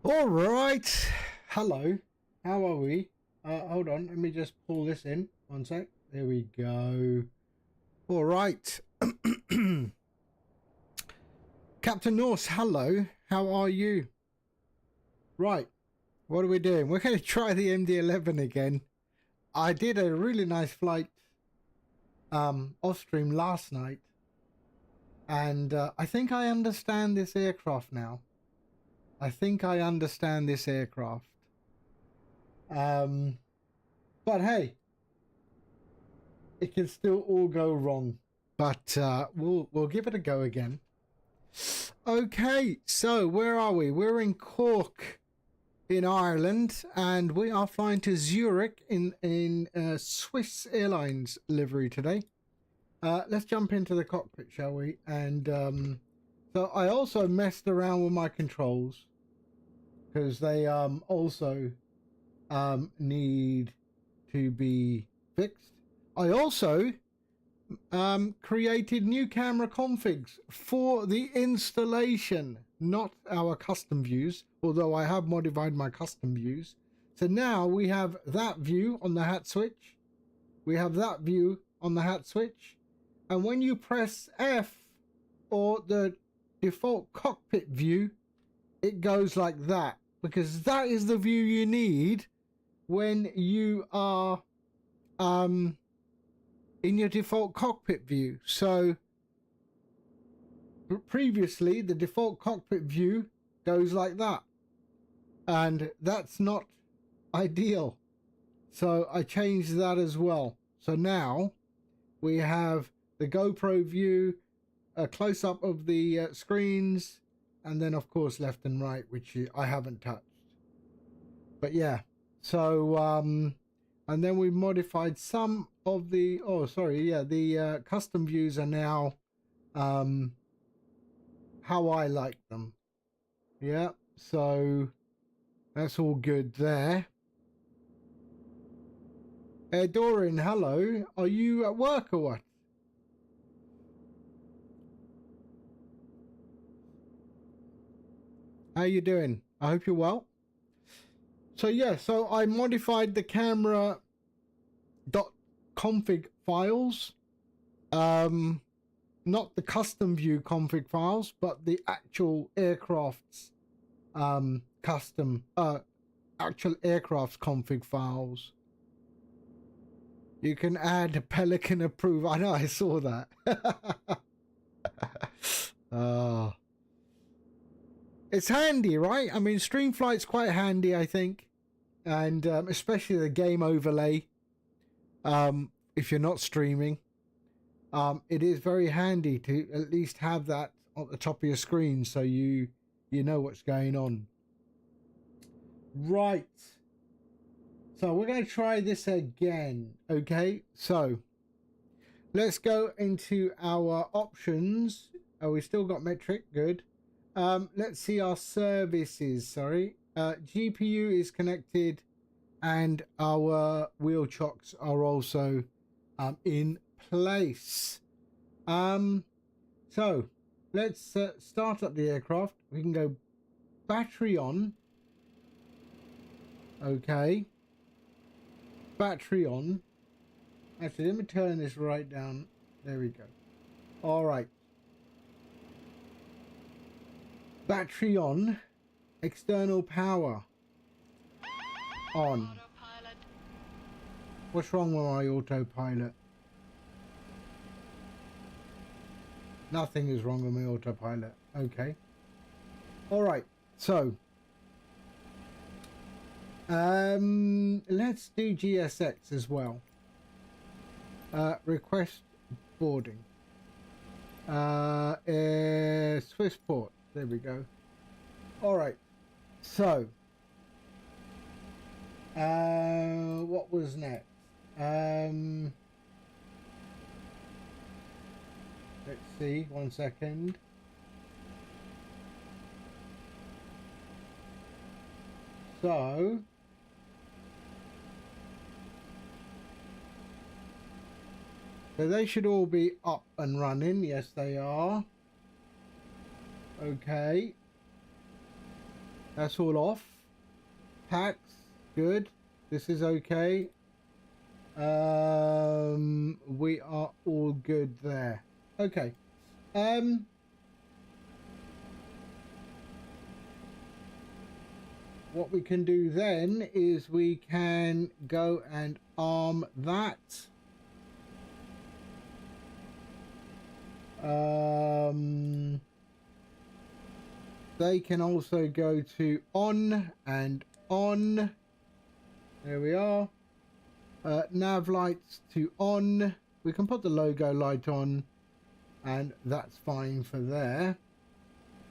All right. Hello. How are we? Hold on. Let me just pull this in. One sec. There we go. All right. Captain Norse, hello. How are you? Right. What are we doing? We're going to try the MD-11 again. I did a really nice flight off stream last night. And I think I understand this aircraft now. I think I understand this aircraft. But hey, it can still all go wrong. But we'll give it a go again. Okay, so where are we? We're in Cork in Ireland, and we are flying to Zurich in Swiss Airlines livery today. Let's jump into the cockpit, shall we? And so I also messed around with my controls because they also need to be fixed. I also created new camera configs for the installation, not our custom views, although I have modified my custom views. So now we have that view on the hat switch. We have that view on the hat switch. And when you press F or the default cockpit view, it goes like that, because that is the view you need when you are in your default cockpit view. So previously the default cockpit view goes like that, and that's not ideal. So I changed that as well. So now we have the GoPro view, a close-up of the screens, and then of course left and right, which I haven't touched. But yeah, so and then we modified some of the the custom views are now how I like them. Yeah, so that's all good there. Dorian, hello. Are you at work or what? How you doing? I hope you're well. So yeah, so I modified the camera .config files, not the custom view config files, but the actual aircraft's actual aircraft's config files. You can add Pelican approve. I know, I saw that. It's handy, right? I mean, streamflight's quite handy, I think, and especially the game overlay. If you're not streaming, it is very handy to at least have that at the top of your screen, so you know what's going on. Right. So we're going to try this again. Okay. So let's go into our options. Oh, we still got metric. Good. Let's see our services. Sorry. GPU is connected, and our wheel chocks are also in place. So let's start up the aircraft. We can go battery on. Okay, battery on. Actually, let me turn this right down. There we go. All right, battery on. External power on. Autopilot. What's wrong with my autopilot? Nothing is wrong with my autopilot. Okay. All right. So, let's do GSX as well. Request boarding. Swissport. There we go. All right. So, what was next? Let's see, 1 second. So they should all be up and running. Yes, they are. Okay. That's all off. Tax, good. This is okay. We are all good there. Okay. What we can do then is we can go and arm that. They can also go to on and on. There we are. Nav lights to on. We can put the logo light on, and that's fine for there.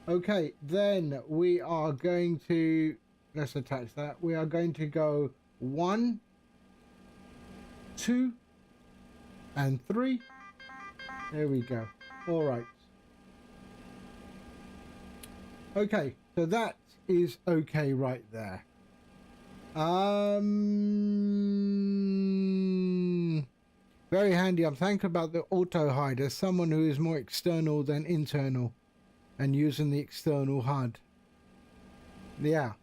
Okay, then we are going to, let's attach that. We are going to go 1, 2, and 3. There we go. All right. Okay, so that is okay right there. Very handy. I'm thankful about the auto hide as someone who is more external than internal and using the external HUD. Yeah,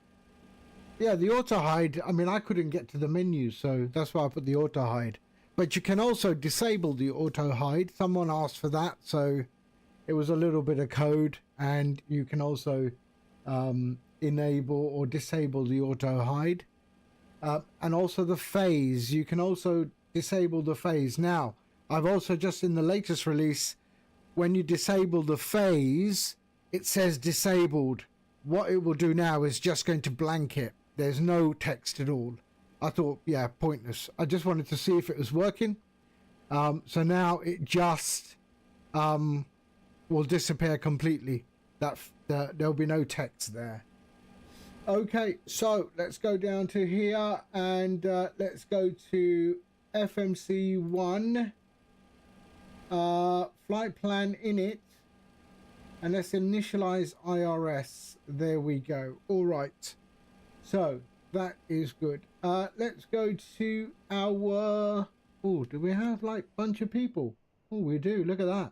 the auto hide, I mean, I couldn't get to the menu, so that's why I put the auto hide. But you can also disable the auto hide. Someone asked for that, so it was a little bit of code, and you can also enable or disable the auto hide. And also the phase, you can also disable the phase. Now, I've also just in the latest release, when you disable the phase, it says disabled. What it will do now is just going to blank it. There's no text at all. I thought, yeah, pointless. I just wanted to see if it was working. So now it just will disappear completely. There'll be no text there. Okay, so let's go down to here and let's go to FMC1 flight plan init, and let's initialize IRS. There we go. All right, so that is good. Let's go to our, oh, do we have like a bunch of people? Oh, we do. Look at that.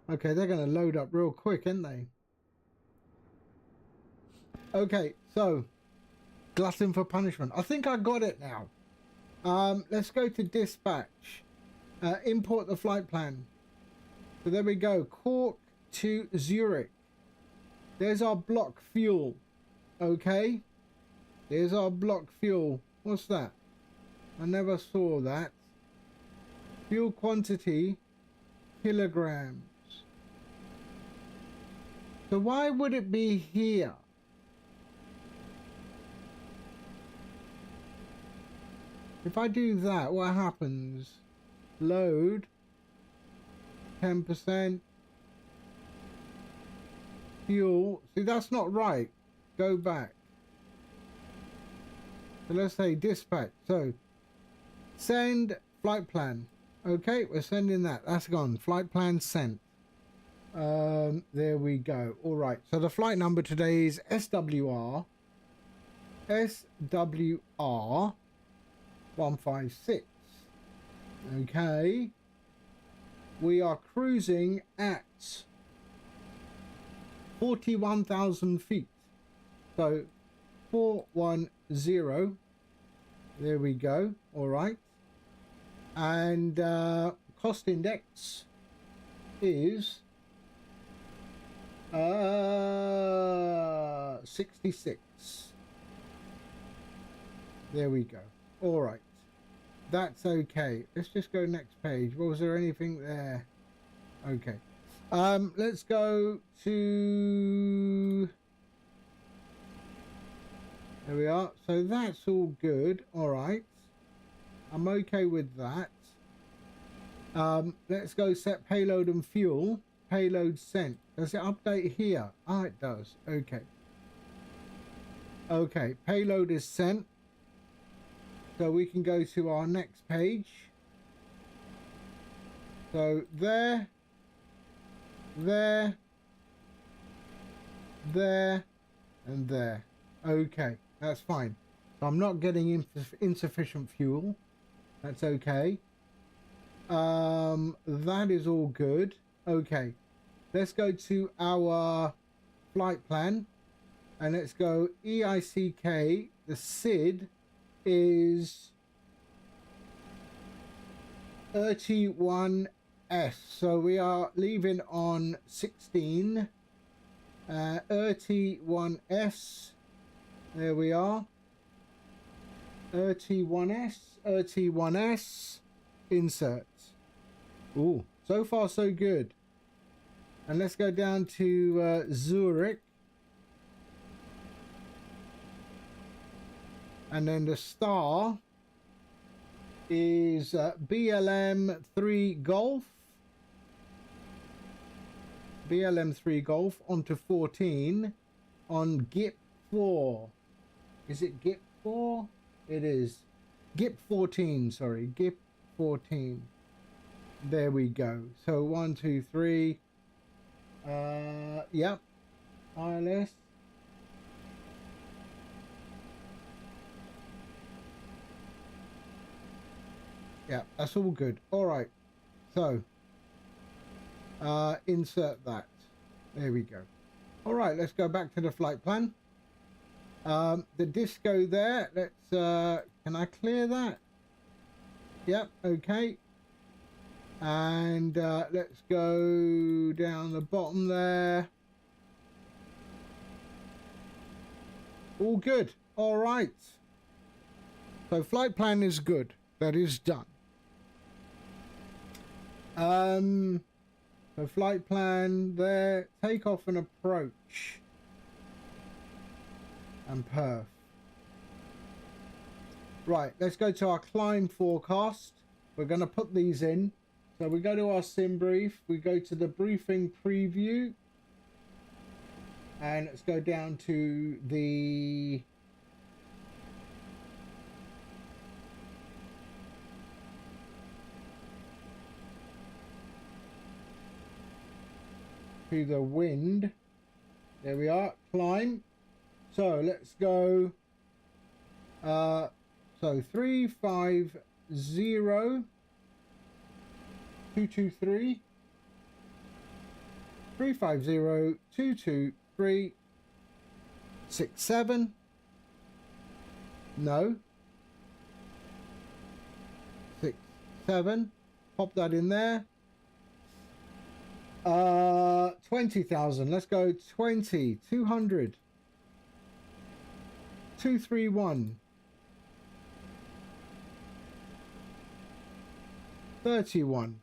Okay, they're going to load up real quick, aren't they? Okay, so glutton for punishment. I think I got it now. Let's go to dispatch. Import the flight plan. So there we go. Cork to Zurich. There's our block fuel. Okay. There's our block fuel. What's that? I never saw that. Fuel quantity, kilograms. So why would it be here? If I do that, what happens? Load 10% fuel. See, that's not right. Go back. So let's say dispatch. So send flight plan. Okay, we're sending that. That's gone. Flight plan sent. There we go. All right. So the flight number today is SWR 156. Okay, we are cruising at 41,000 feet, so 410. There we go. All right, and cost index is 66. There we go. All right, that's okay. Let's just go next page. Was there anything there? Okay, let's go to, there we are. So that's all good. All right, I'm okay with that. Let's go set payload and fuel. Payload sent. Does it update here? Ah, it does. Okay, payload is sent. So we can go to our next page. So there, and there. Okay, that's fine. So I'm not getting insufficient fuel. That's okay. That is all good. Okay, let's go to our flight plan, and let's go EICK. The SID is 31S, so we are leaving on 16. 31S, there we are. 31S, inserts. Ooh, so far so good. And let's go down to Zurich. And then the star is BLM 3 Golf. BLM 3 Golf onto 14 on GIP 4. Is it GIP 4? It is. GIP 14, sorry. GIP 14. There we go. So 1, 2, 3. Yep. ILS. Yeah, that's all good. All right. So, insert that. There we go. All right, let's go back to the flight plan. The disco there. Let's, can I clear that? Yep, okay. And let's go down the bottom there. All good. All right. So flight plan is good. That is done. So flight plan there, takeoff and approach, and perf. Right, let's go to our climb forecast. We're going to put these in. So we go to our sim brief, we go to the briefing preview, and let's go down to the wind. There we are, climb. So let's go so 350 223 350 223 67. No, 67. Pop that in there. 20,000. Let's go 20, 200, 231, 31.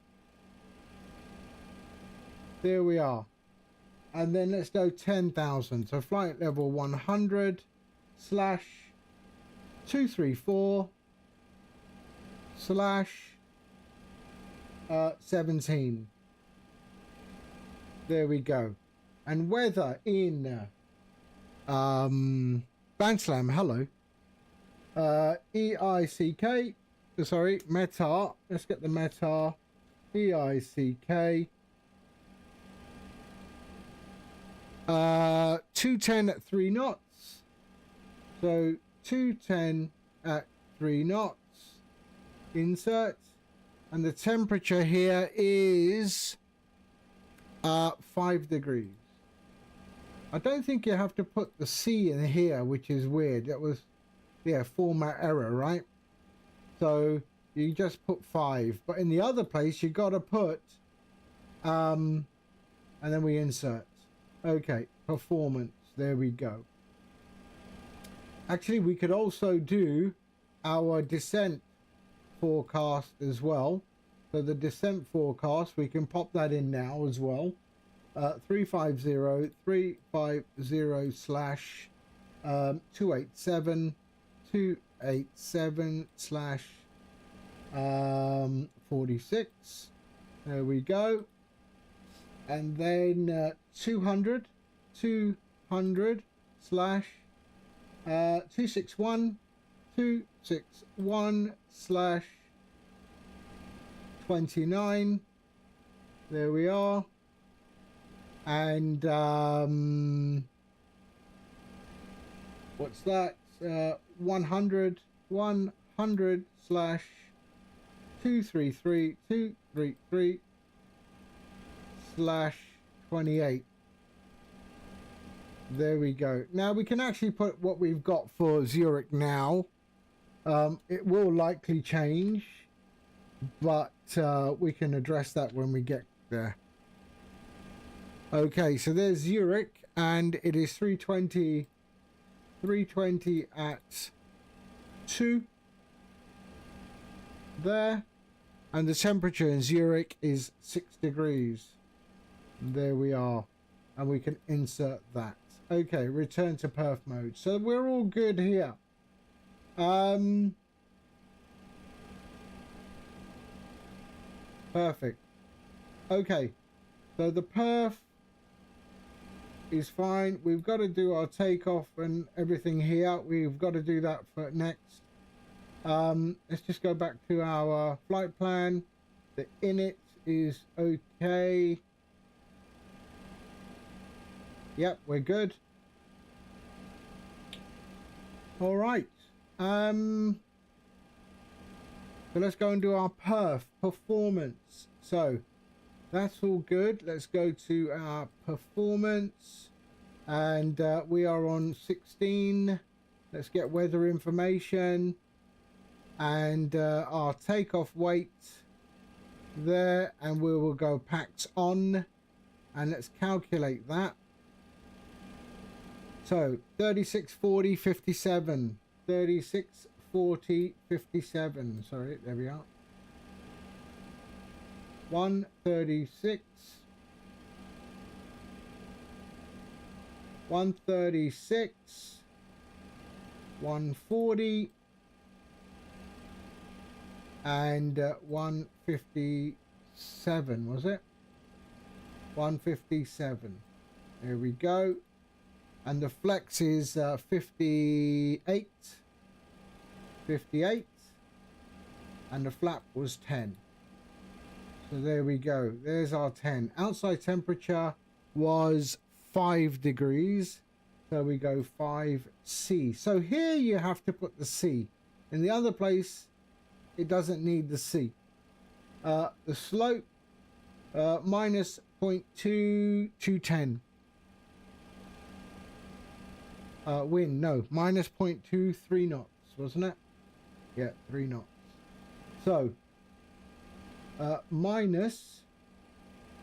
There we are. And then let's go 10,000. So flight level 100 slash 234 slash 17. There we go. And weather in Bandslam, hello. EICK, sorry, METAR. Let's get the METAR. EICK. 210 at 3 knots. So 210 at 3 knots. Insert. And the temperature here is 5 degrees. I don't think you have to put the C in here, which is weird. That was, yeah, format error, right? So you just put 5. But in the other place, you got to put, and then we insert. Okay, performance. There we go. Actually, we could also do our descent forecast as well. So the descent forecast, we can pop that in now as well. 350 slash 287 slash 46. There we go. And then 200 slash 261 slash 29. There we are. And what's that? 100 slash 233 slash 28. There we go. Now we can actually put what we've got for Zurich now. It will likely change, but we can address that when we get there. Okay, so there's Zurich, and it is 320 at 2 there, and the temperature in Zurich is 6 degrees. There we are, and we can insert that. Okay, return to perf mode. So we're all good here. Perfect. Okay, so the perf is fine. We've got to do our takeoff and everything here. We've got to do that for next. Let's just go back to our flight plan. The init is okay. Yep, we're good. All right. So let's go and do our performance. So that's all good. Let's go to our performance, and we are on 16. Let's get weather information and our takeoff weight there, and we will go PAX on, and let's calculate that. So 3640 57, 3640 57. Sorry, there we are. 136, 136, 140, and 157, was it? 157. There we go. And the flex is 58, 58, and the flap was 10. So there we go. There's our 10. Outside temperature was 5 degrees. So we go 5C. So here you have to put the C. In the other place, it doesn't need the C. The slope, minus 0.2210. Wind, no, minus 0.23 knots, wasn't it? Yeah, 3 knots. So, minus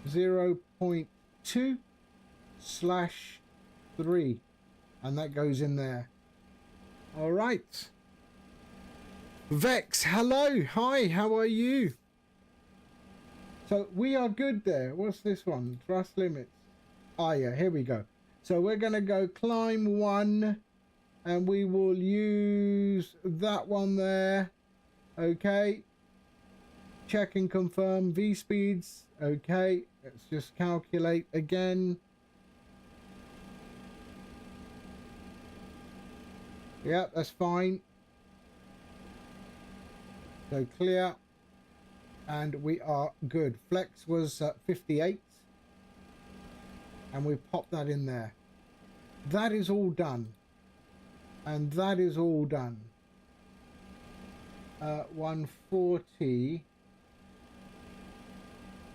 0.2/3, and that goes in there. All right. Vex, hello, hi, how are you? So we are good there. What's this one? Thrust limits. Ah, yeah, here we go. So we're going to go climb 1, and we will use that one there. Okay. Check and confirm V speeds. Okay. Let's just calculate again. Yeah, that's fine. So clear. And we are good. Flex was 58. And we pop that in there. That is all done. And that is all done. 140.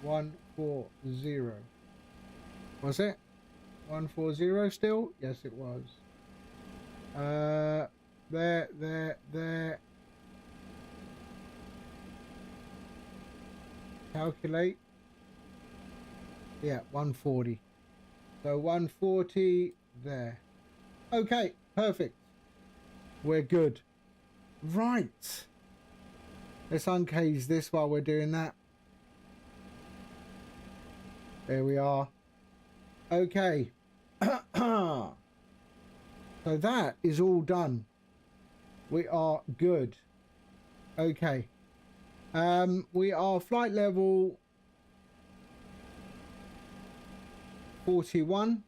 140. Was it? 140 still? Yes, it was. There. Calculate. Yeah, 140. So 140 there. Okay, perfect. We're good. Right. Let's uncase this while we're doing that. There we are. Okay. So that is all done. We are good. Okay. We are flight level 41.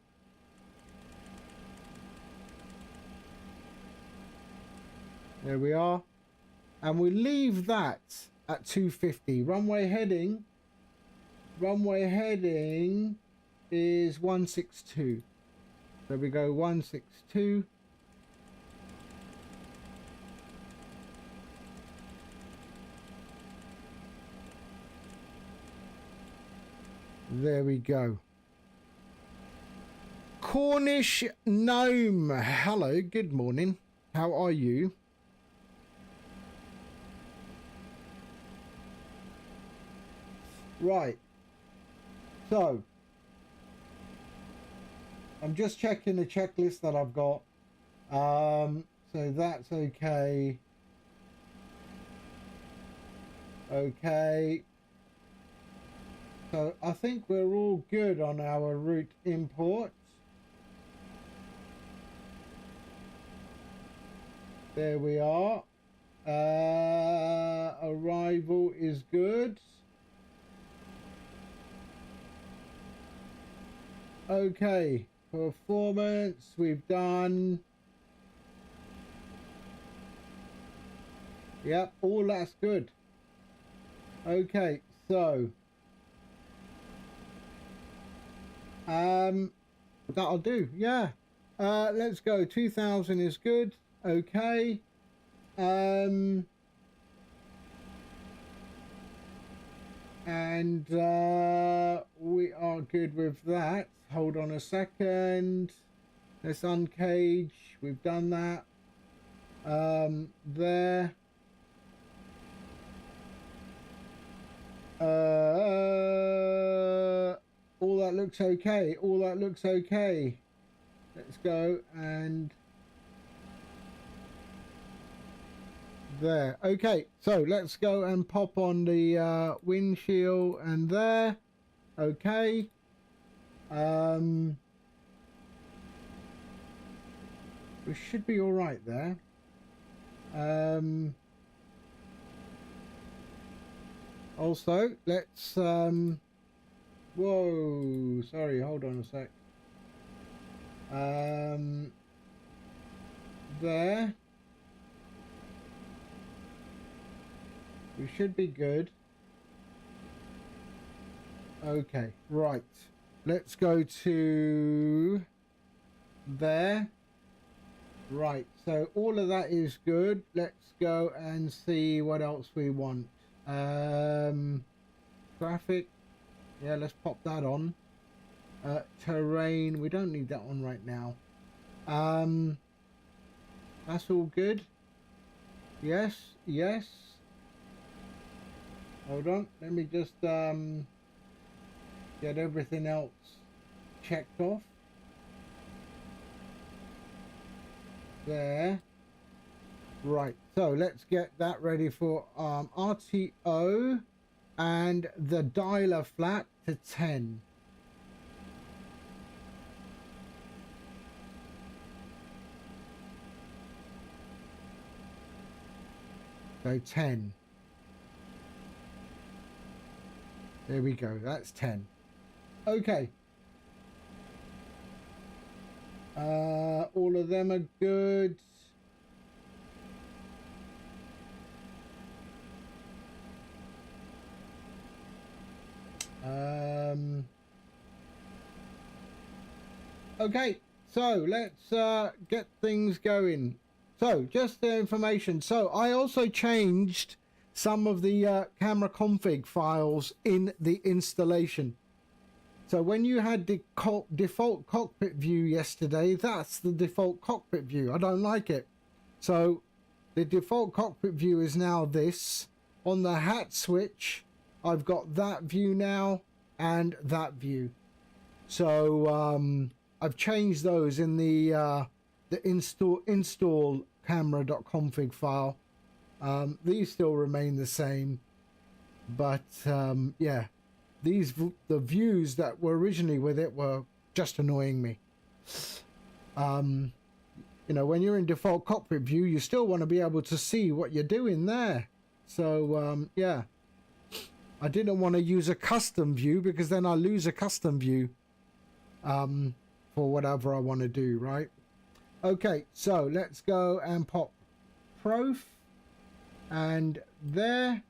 There we are. And we leave that at 250. Runway heading is 162. So we go 162. There we go. Cornish Gnome. Hello, good morning. How are you? Right. So, I'm just checking the checklist that I've got. So that's okay. Okay. So I think we're all good on our route imports. There we are. Arrival is good. Okay, performance we've done. Yep, all that's good. Okay, so that'll do. Yeah. Let's go. 2000 is good. Okay. And we are good with that. Hold on a second. Let's uncage. We've done that. There. All that looks okay. All that looks okay. Let's go and there. Okay, so let's go and pop on the windshield and there. Okay. We should be all right there. Also, let's whoa, sorry, hold on a sec. There. We should be good. Okay, right. Let's go to there. Right, so all of that is good. Let's go and see what else we want. Traffic. Yeah, let's pop that on. Terrain. We don't need that one right now. That's all good. Yes, yes. Hold on, let me just get everything else checked off. There. Right, so let's get that ready for RTO and the dialer flap to 10. So 10. There we go, that's 10. Okay. All of them are good. Okay, so let's get things going. So just the information. So I also changed some of the camera config files in the installation. So when you had the default cockpit view yesterday, that's the default cockpit view. I don't like it. So the default cockpit view is now this. On the hat switch, I've got that view now and that view. So I've changed those in the install camera.config file. These still remain the same, but yeah, the views that were originally with it were just annoying me. You know, when you're in default cockpit view, you still want to be able to see what you're doing there. So yeah, I didn't want to use a custom view because then I lose a custom view for whatever I want to do, right? Okay, so let's go and pop prof and there.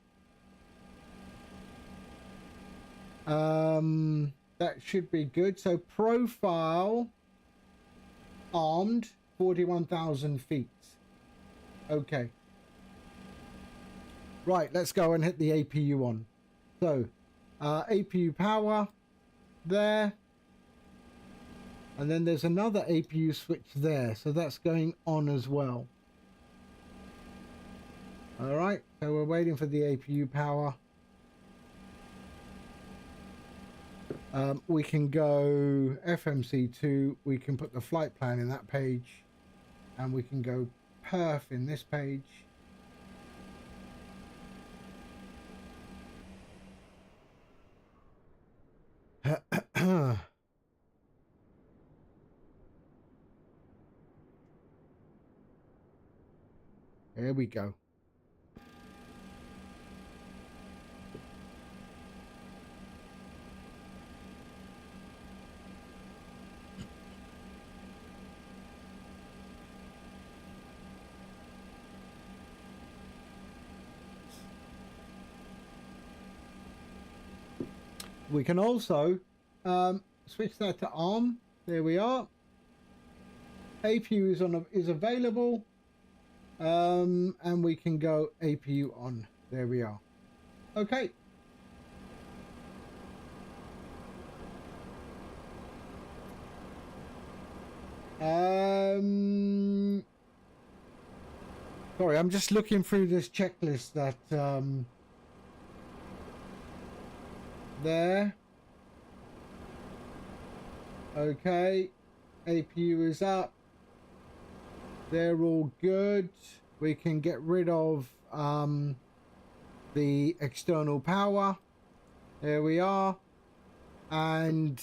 That should be good. So profile armed 41,000 feet. Okay. Right, let's go and hit the APU on. So APU power there. And then there's another APU switch there, so that's going on as well. All right, so we're waiting for the APU power. We can go FMC2, we can put the flight plan in that page, and we can go perf in this page. Here we go. We can also switch that to ARM. There we are. APU is available, and we can go APU on. There we are. Okay. Sorry, I'm just looking through this checklist that there. Okay, APU is up. They're all good. We can get rid of the external power. There we are. And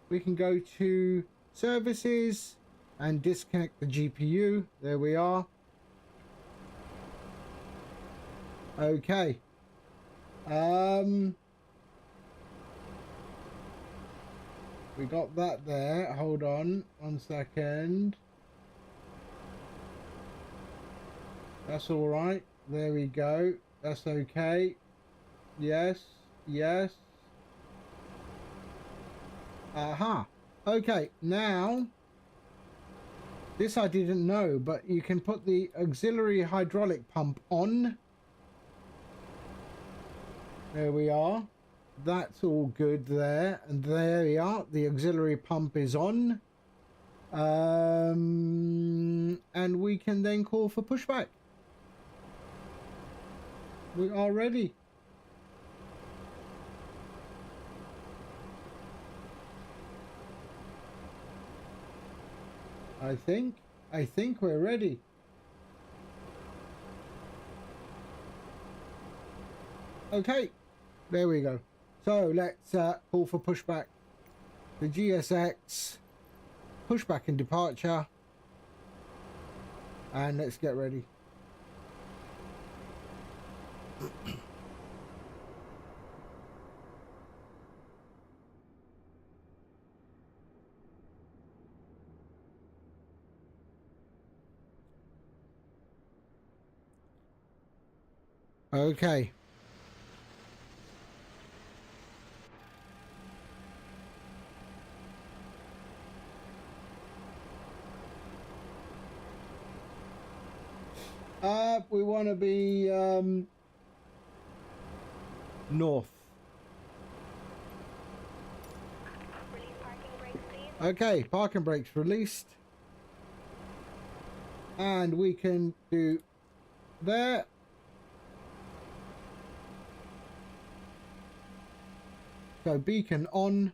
we can go to services and disconnect the GPU. There we are. Okay. We got that there. Hold on 1 second. That's all right. There we go. That's okay. Yes. Yes. Aha. Okay. Now, this I didn't know, but you can put the auxiliary hydraulic pump on. There we are. That's all good there. And there we are. The auxiliary pump is on. And we can then call for pushback. We are ready. I think we're ready. Okay, there we go. So let's call for pushback. The GSX, pushback and departure, and let's get ready. Okay. We want to be north. Release parking brakes, please. Okay, parking brakes released. And we can do there. So beacon on.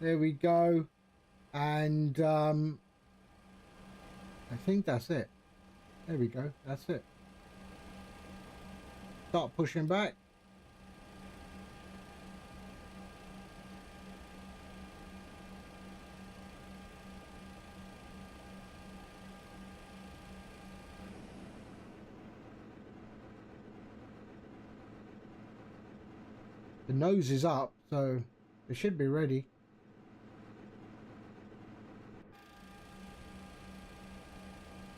There we go. And I think that's it. There we go. That's it. Start pushing back. The nose is up, so it should be ready.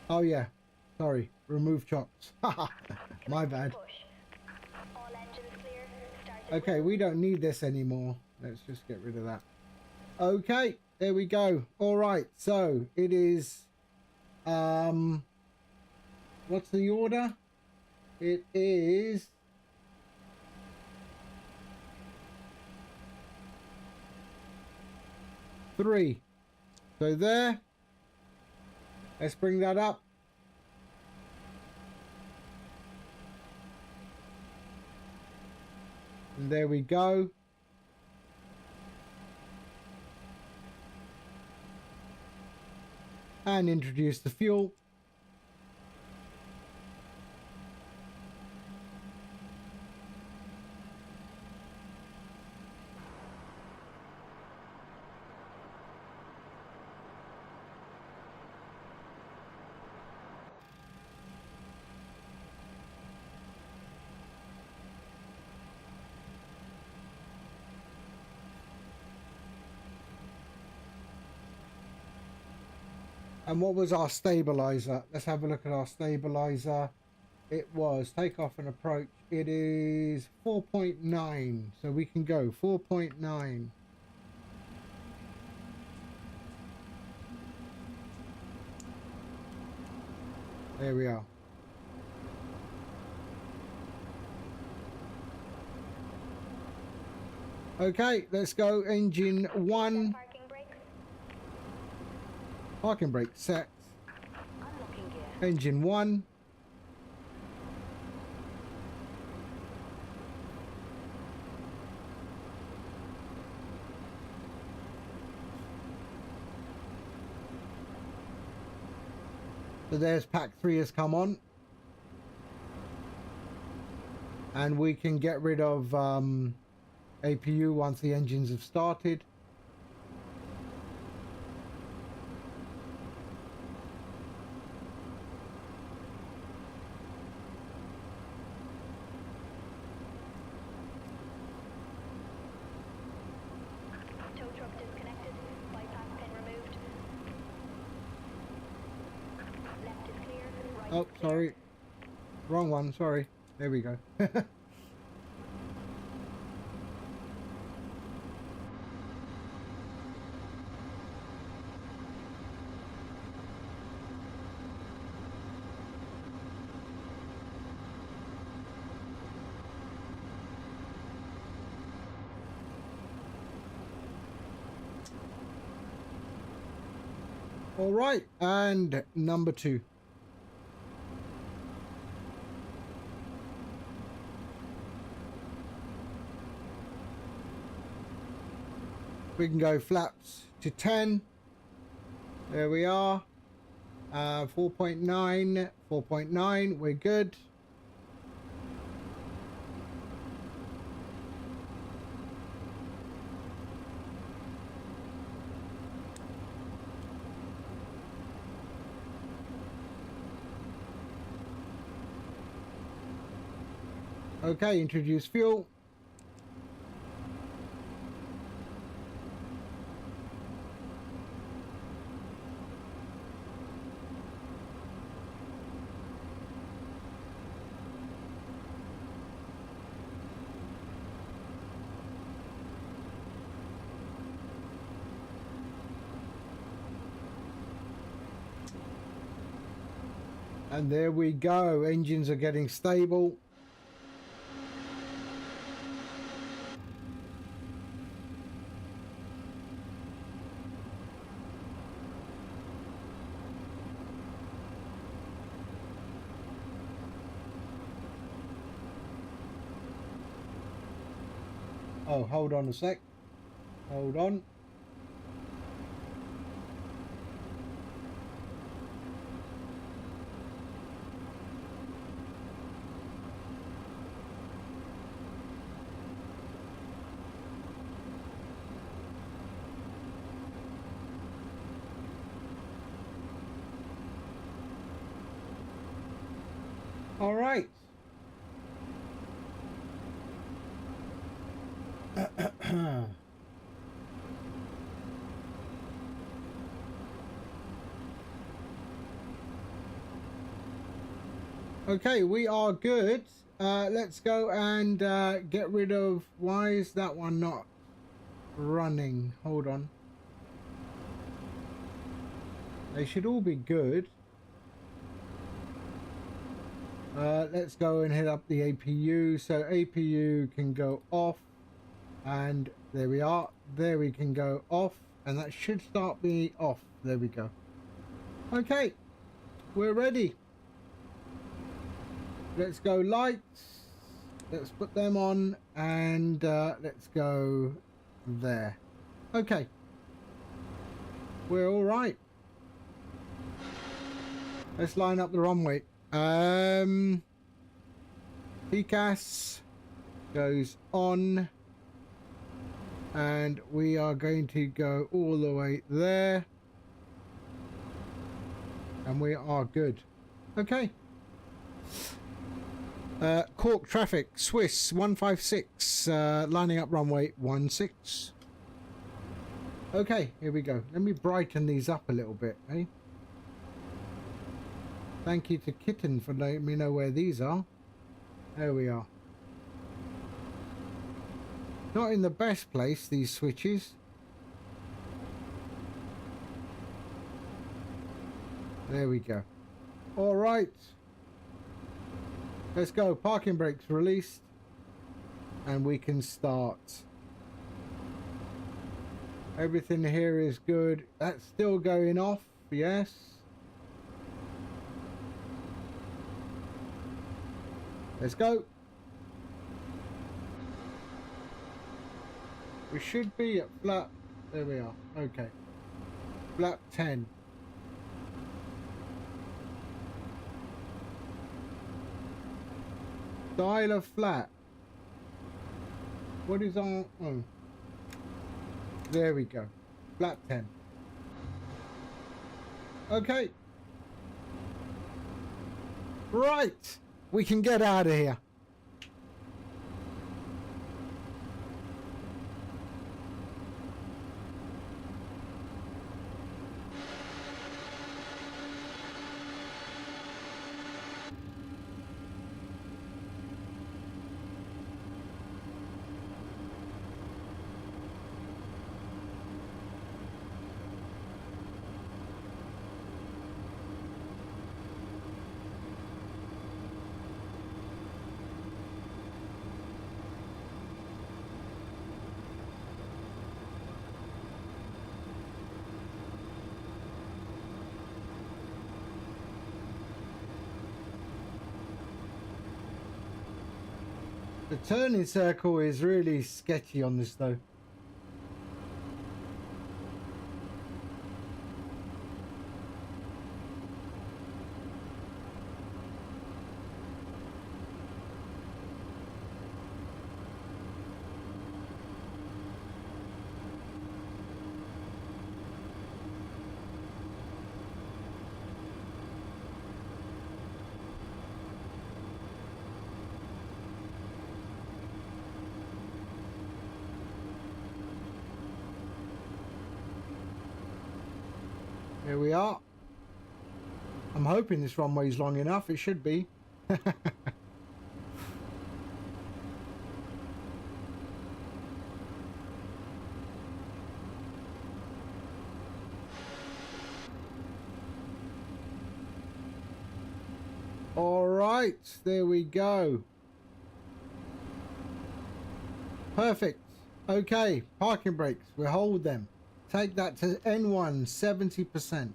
Oh yeah, sorry, remove chocks. My bad. All engines clear. Okay, we don't need this anymore. Let's just get rid of that. Okay, there we go. All right, so it is what's the order? It is 3. So there. Let's bring that up. And there we go. And introduce the fuel. And what was our stabilizer? Let's have a look at our stabilizer. It was takeoff and approach. It is 4.9. So we can go 4.9. There we are. Okay, let's go. Engine 1. Parking brakes. Parking brake set. Unlocking gear. Engine 1. So there's pack 3 has come on. And we can get rid of APU once the engines have started. Tow truck disconnected. Bypass pin removed. Left is clear. Right Oh, is clear. sorry. Wrong one, sorry. There we go. All right, and number 2. We can go flaps to 10. There we are. 4.9, 4.9, we're good. Okay, introduce fuel. And there we go. Engines are getting stable. Oh, hold on a sec. Hold on. All right. Okay, we are good. Let's go and get rid of... Why is that one not running? Hold on. They should all be good. Let's go and hit up the APU. So APU can go off. And there we are. There we can go off. and that should start me off. There we go. Okay, we're ready. Let's go lights. Let's put them on, and let's go there. Okay, we're all right. Let's line up the runway. PCAS goes on, and we are going to go all the way there, and we are good. Okay. Cork traffic, Swiss 156, lining up runway 16. Okay, here we go. Let me brighten these up a little bit, eh? Thank you to Kitten for letting me know where these are. There we are. Not in the best place, these switches. There we go. All right. Let's go. Parking brakes released. And we can start. Everything here is good. That's still going off. Yes. Let's go. We should be at flap. There we are. Okay. Flap 10. Dial of flat. What is on? Oh. There we go. Flap 10. Okay. Right. We can get out of here. The turning circle is really sketchy on this though. Here we are. I'm hoping this runway is long enough. It should be. All right, there we go. Perfect. Okay, parking brakes. We hold them. Take that to N1, 70%.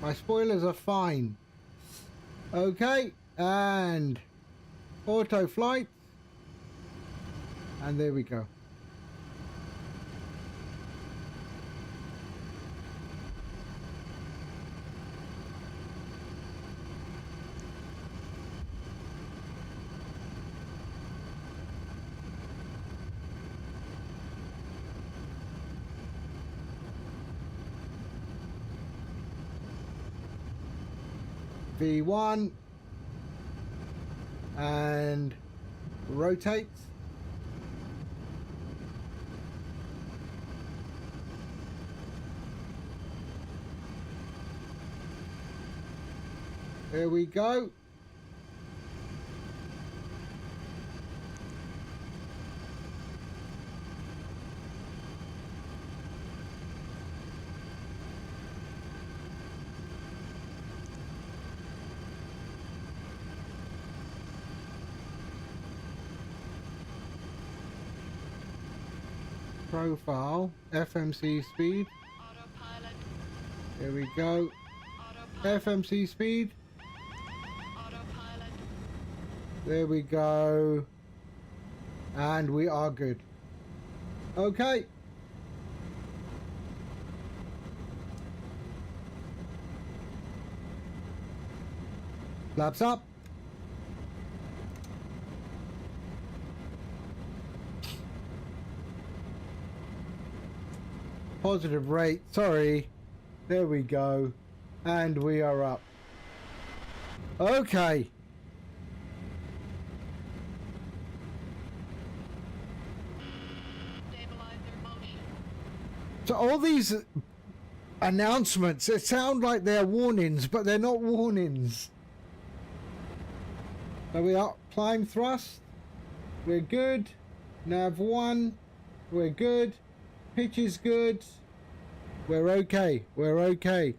My spoilers are fine. Okay, and auto flight. And there we go. V1 and rotate. There we go. profile, FMC speed. Autopilot. There we go. Autopilot. FMC speed. Autopilot. There we go. And we are good. Okay. Flaps up. Positive rate. Sorry. There we go. And we are up. Okay. Stabilizer motion. So all these announcements, it sound like they're warnings, but they're not warnings. So we are climb thrust. We're good. Nav 1. We're good. Pitch is good. We're okay. We're okay.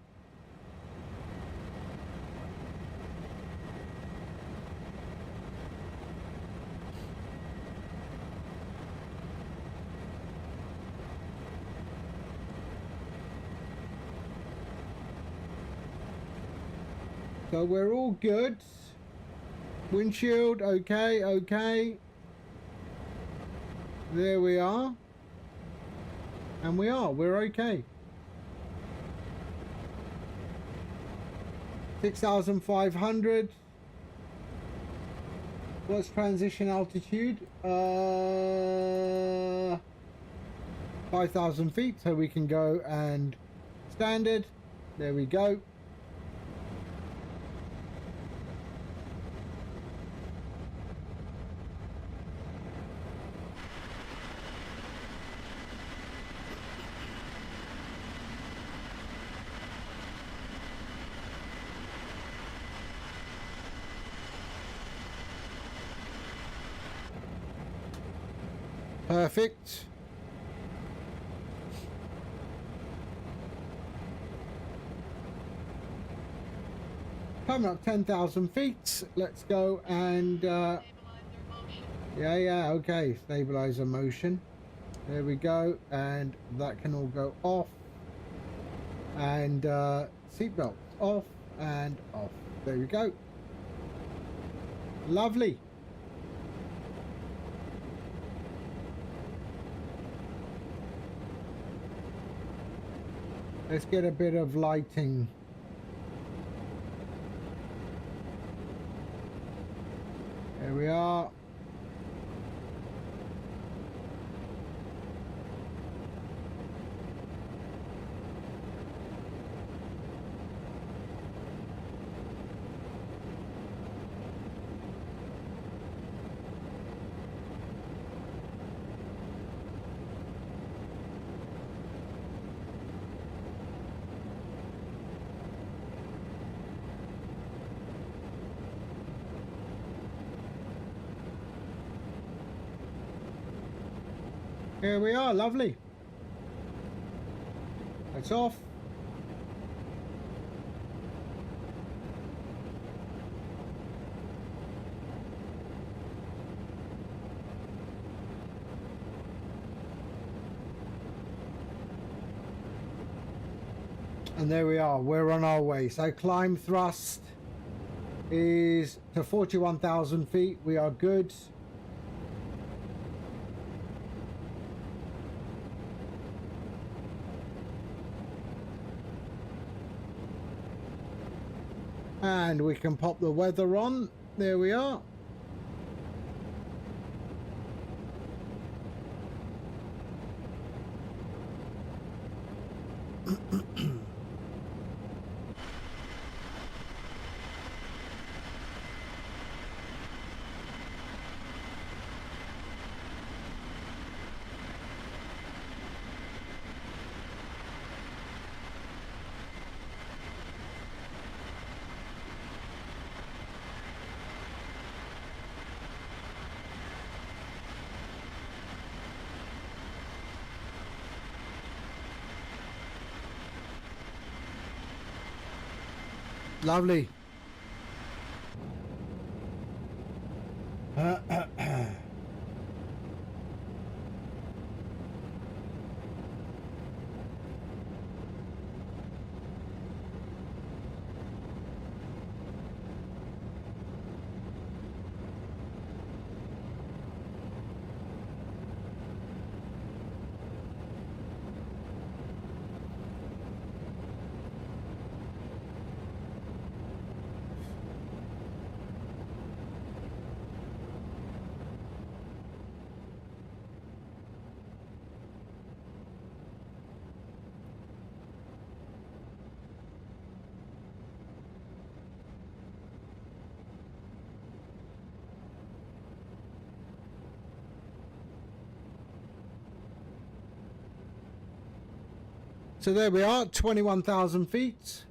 So we're all good. Windshield, okay, okay. There we are. And we're okay. 6,500. What's transition altitude? 5,000 feet, so we can go and standard. There we go. Perfect. Coming up 10,000 feet. Let's go and Stabilizer motion. yeah, okay. Stabilizer motion. There we go, and that can all go off. And seatbelt off and off. There we go. Lovely. Let's get a bit of lighting. There we are. Here we are, lovely. That's off. And there we are, we're on our way. So climb thrust is to 41,000 feet. We are good. And we can pop the weather on. There we are. Lovely. So there we are, 21,000 feet.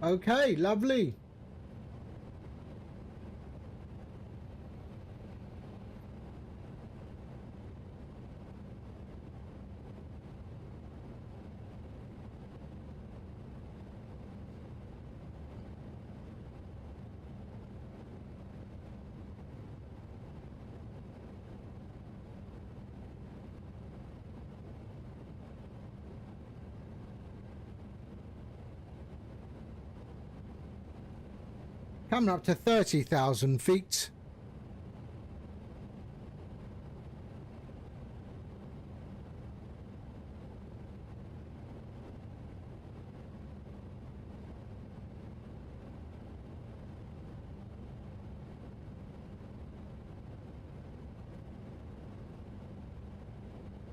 Okay, lovely. Coming up to 30,000 feet.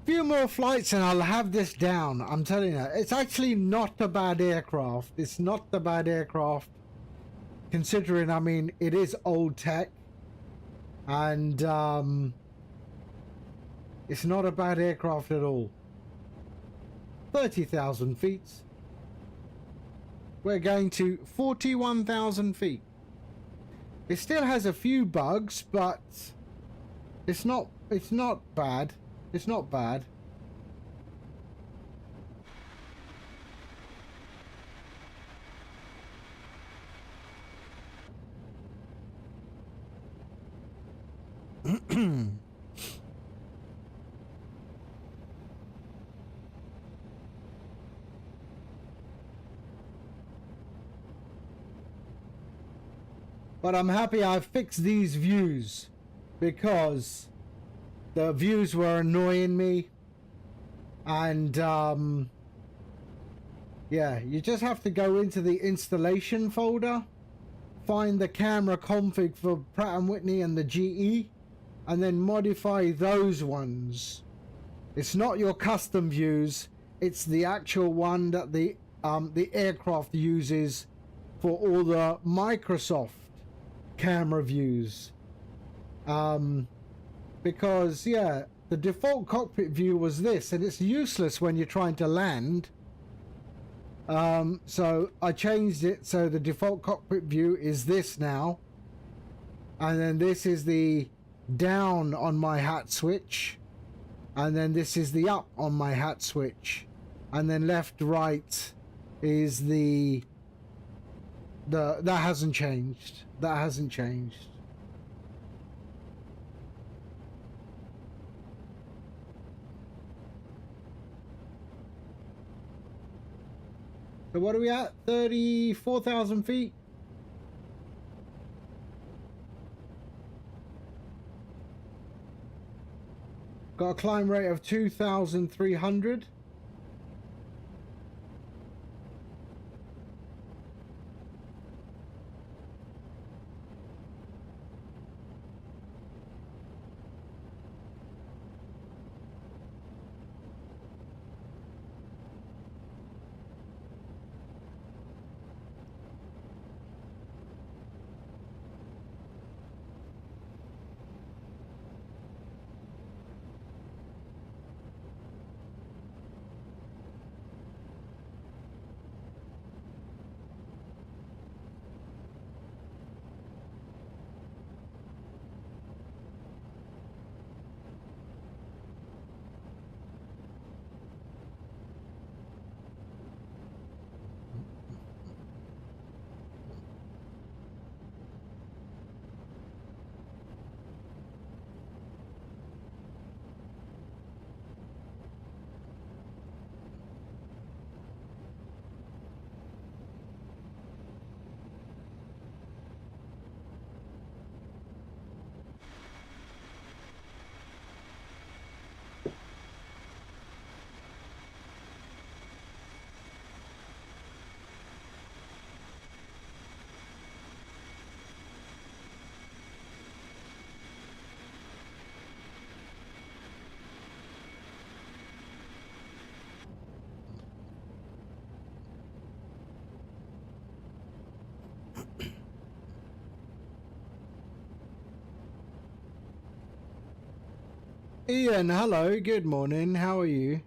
Few more flights and I'll have this down. I'm telling you, it's actually not a bad aircraft. It's not a bad aircraft. Considering, I mean, it is old tech, and it's not a bad aircraft at all. 30,000 feet. We're going to 41,000 feet. It still has a few bugs, but it's not bad. It's not bad. But I'm happy I fixed these views, because the views were annoying me, and yeah, you just have to go into the installation folder, find the camera config for Pratt & Whitney and the GE, and then modify those ones. It's not your custom views, it's the actual one that the aircraft uses for all the Microsoft camera views. Because yeah, the default cockpit view was this, and it's useless when you're trying to land. So I changed it so the default cockpit view is this now, and then this is the down on my hat switch, and then this is the up on my hat switch, and then left right is the that hasn't changed. That hasn't changed. So what are we at? 34,000 feet? Got a climb rate of 2,300. Ian, hello, good morning. How are you?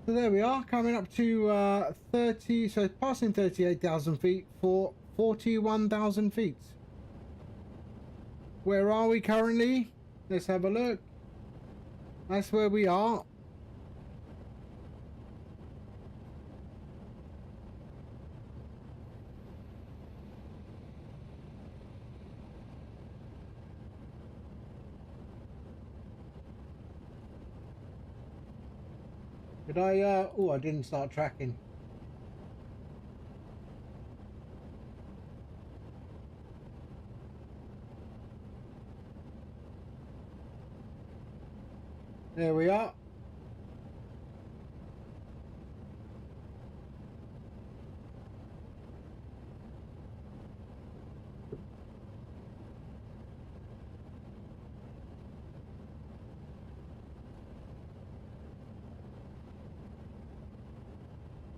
So there we are, coming up to 30, so passing 38,000 feet for 41,000 feet. Where are we currently? Let's have a look. That's where we are. Did I, oh, I didn't start tracking. There we are.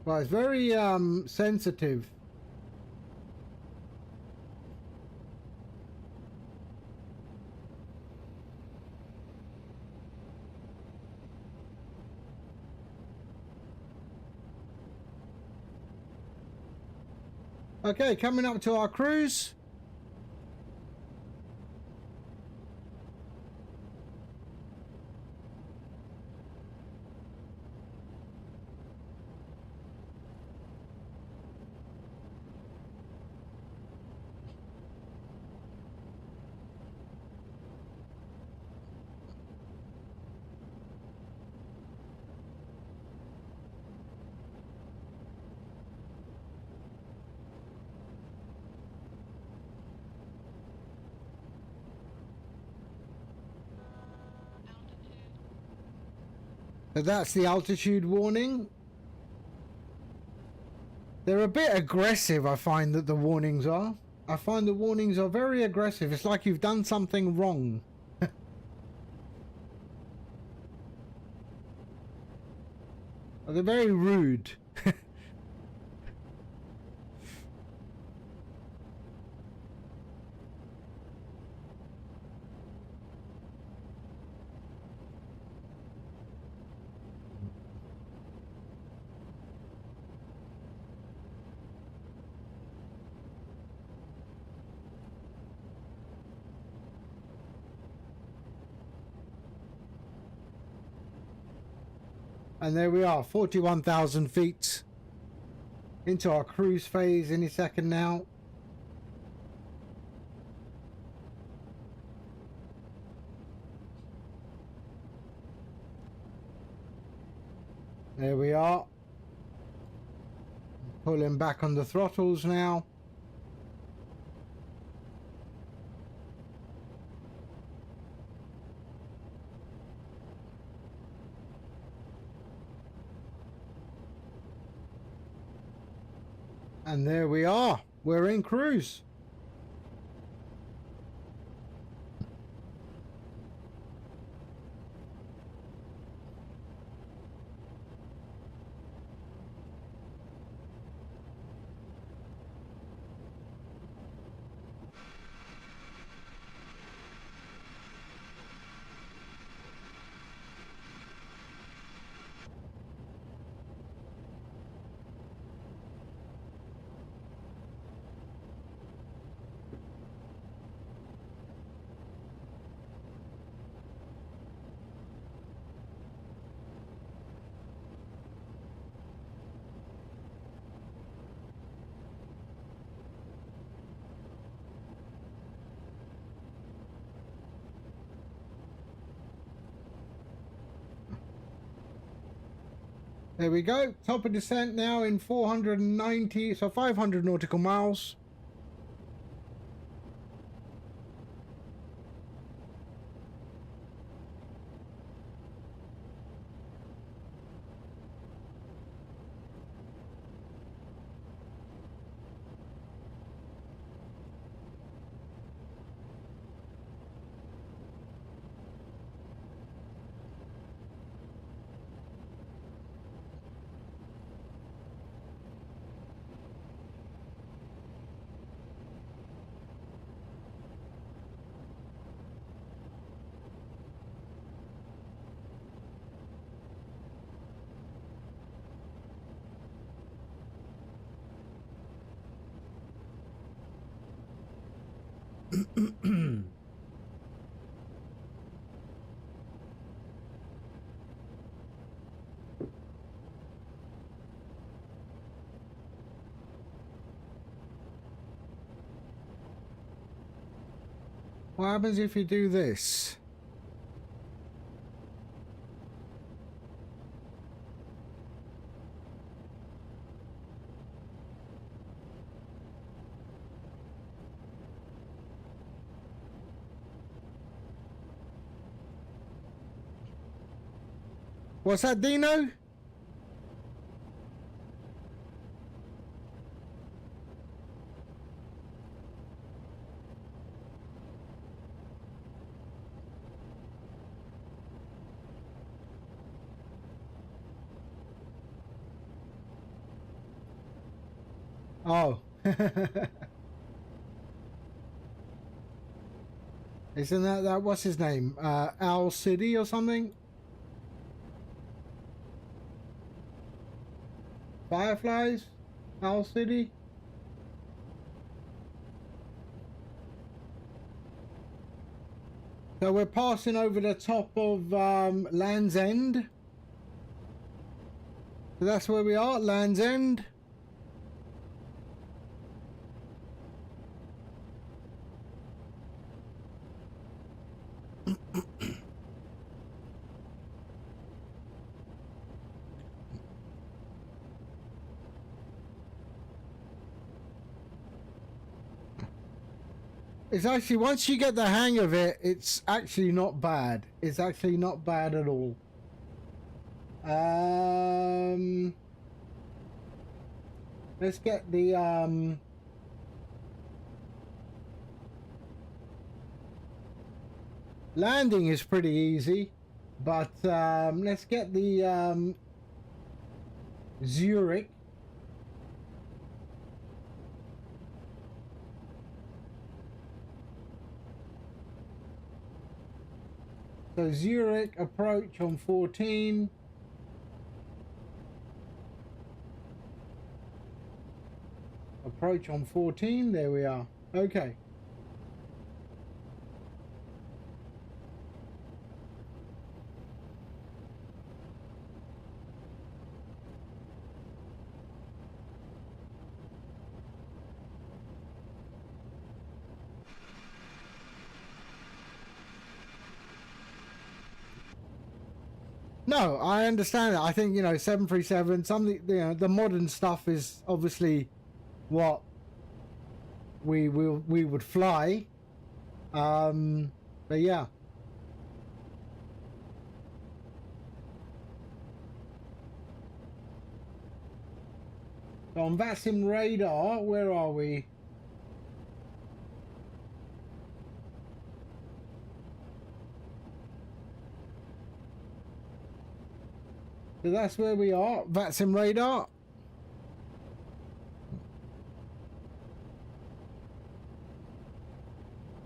Well, it's very sensitive. Okay, coming up to our cruise. So that's the altitude warning. They're a bit aggressive, I find that the warnings are. I find the warnings are very aggressive. It's like you've done something wrong. They're very rude. And there we are, 41,000 feet into our cruise phase any second now. There we are. Pulling back on the throttles now. And there we are. We're in cruise. There we go. Top of descent now in 490, so 500 nautical miles. What happens if you do this? What's that, Dino? Oh. Isn't that what's his name? Owl City or something? Fireflies? Owl City? So we're passing over the top of Land's End. So that's where we are, Land's End. It's actually, once you get the hang of it, it's actually not bad. It's actually not bad at all. Let's get the landing is pretty easy, but let's get the Zurich. So Zurich approach on 14. Approach on 14, there we are. Okay. No, I understand it. I think, you know, 737, something, you know, the modern stuff is obviously what we would fly. But yeah. So on VATSIM radar, where are we? So that's where we are, VATSIM radar.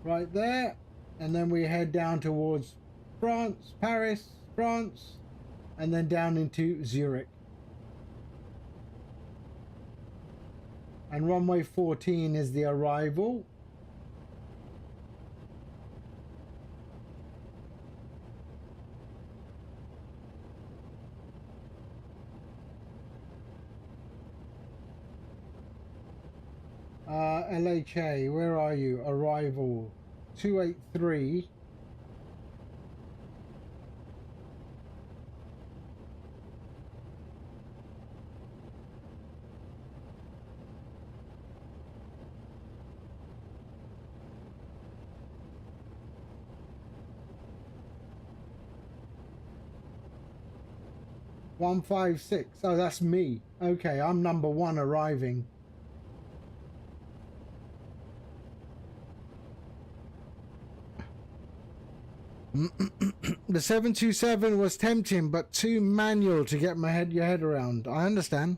Right there. And then we head down towards France, Paris, France, and then down into Zurich. And runway 14 is the arrival. LHA, where are you? Arrival 283. 156. Oh, that's me. Okay, I'm number 1 arriving. The 727 was tempting, but too manual to get your head around. I understand.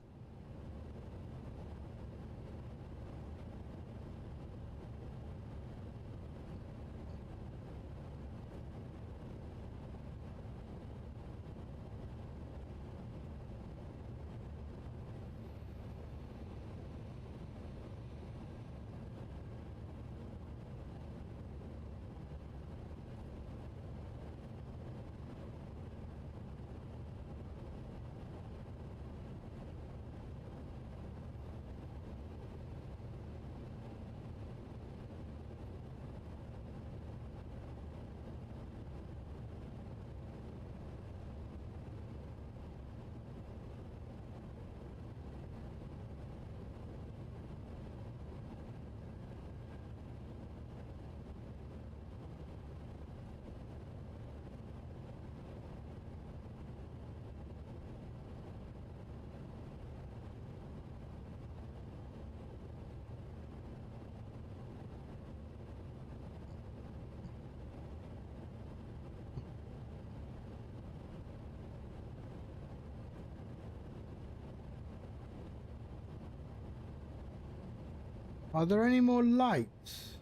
Are there any more lights?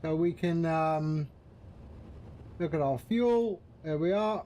So we can look at our fuel. There we are.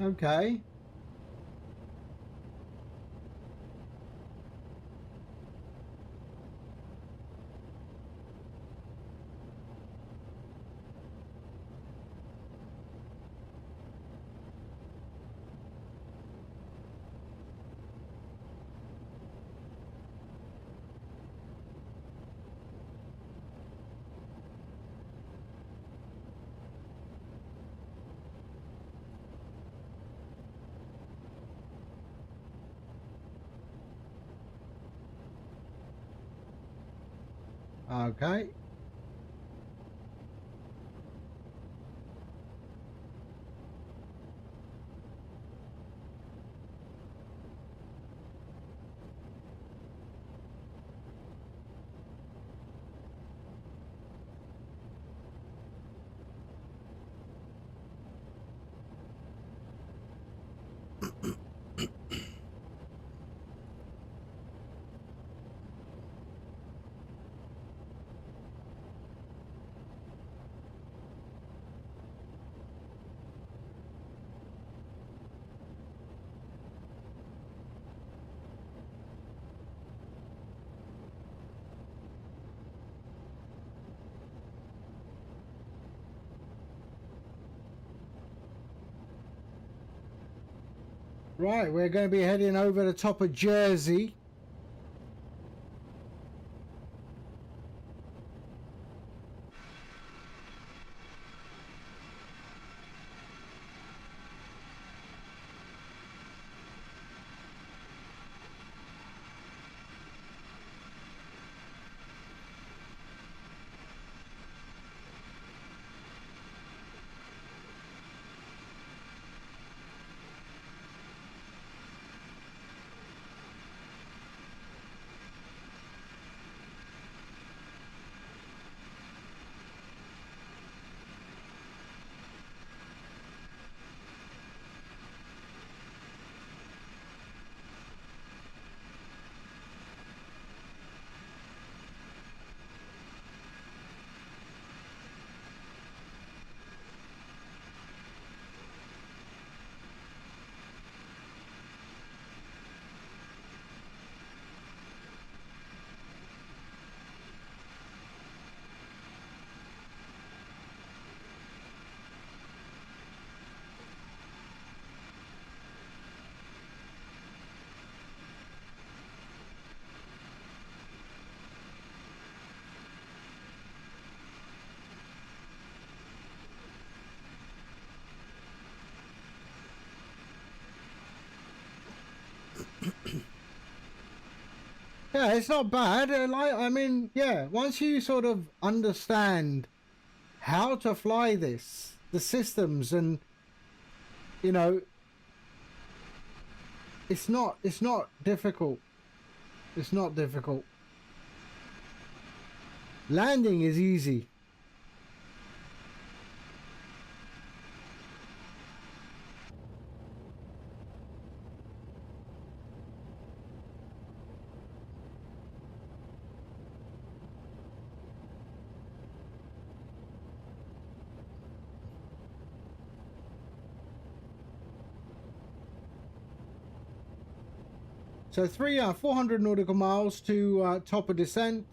Okay. Okay. Right, we're going to be heading over the top of Jersey. Yeah, it's not bad. Like, I mean, yeah, once you sort of understand how to fly this, the systems, and you know, it's not difficult. It's not difficult. Landing is easy. So 400 nautical miles to top of descent.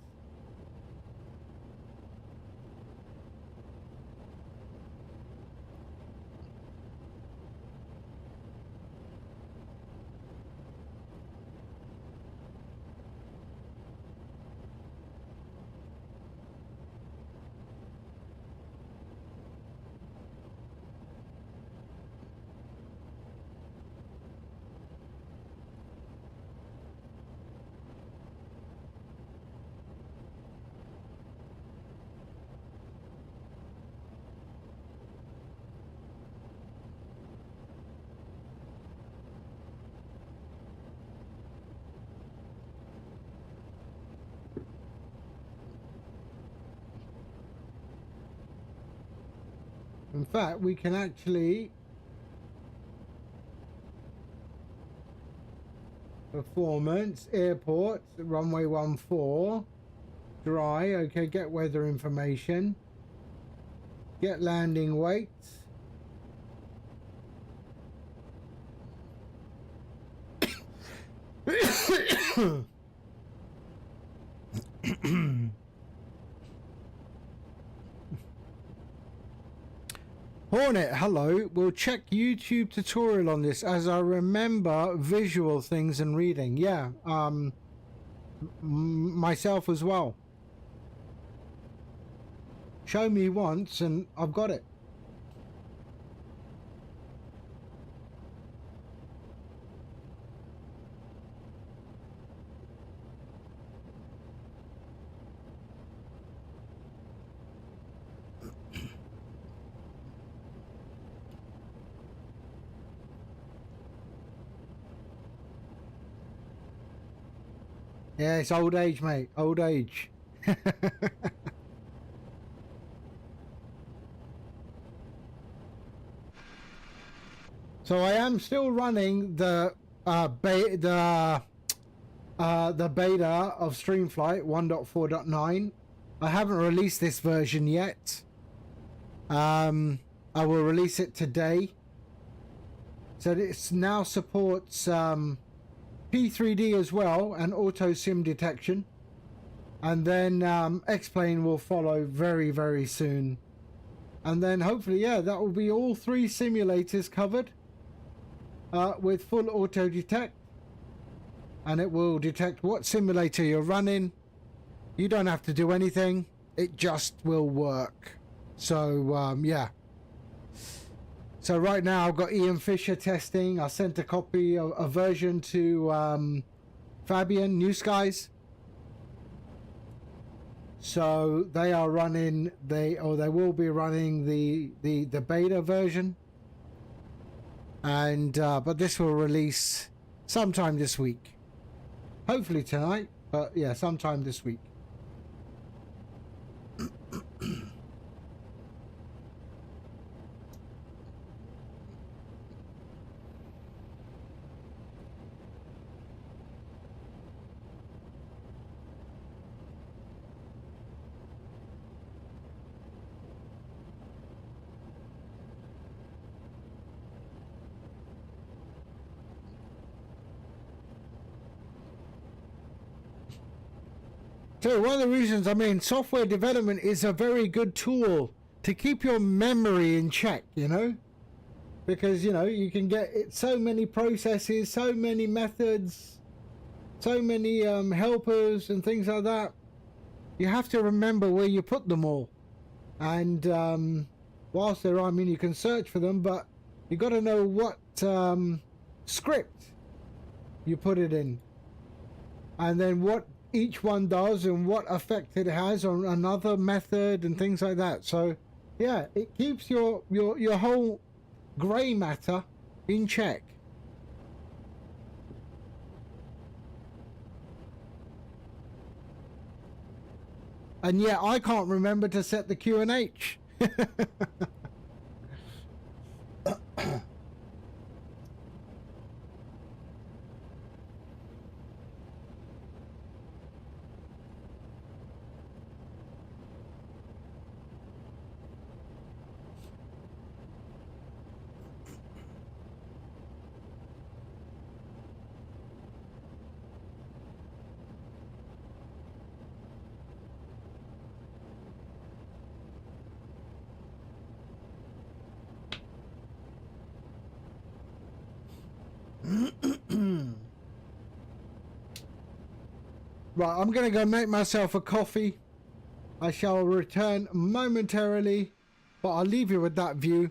In fact, we can actually performance, airport, runway 14, dry, okay, get weather information, get landing weight. Hornet, hello. We'll check YouTube tutorial on this as I remember visual things and reading. Yeah, myself as well. Show me once and I've got it. Yeah, it's old age, mate. Old age. So I am still running the beta of Streamflight 1.4.9. I haven't released this version yet. I will release it today. So it now supports P3D as well and auto sim detection, and then X-Plane will follow very, very soon, and then hopefully, yeah, that will be all 3 simulators covered with full auto detect, and it will detect what simulator you're running. You don't have to do anything, it just will work. So yeah, so right now I've got Ian Fisher testing. I sent a copy of a version to Fabian New Skies. So they are running they will be running the beta version. And but this will release sometime this week. Hopefully tonight, but yeah, sometime this week. So one of the reasons, I mean, software development is a very good tool to keep your memory in check, you know, because, you know, you can get it, so many processes, so many methods, so many helpers and things like that. You have to remember where you put them all. And whilst they're, I mean, you can search for them, but you got to know what script you put it in. And then what each one does and what effect it has on another method and things like that. So yeah, it keeps your whole grey matter in check. And yeah, I can't remember to set the QNH. Right, I'm gonna go make myself a coffee. I shall return momentarily, but I'll leave you with that view.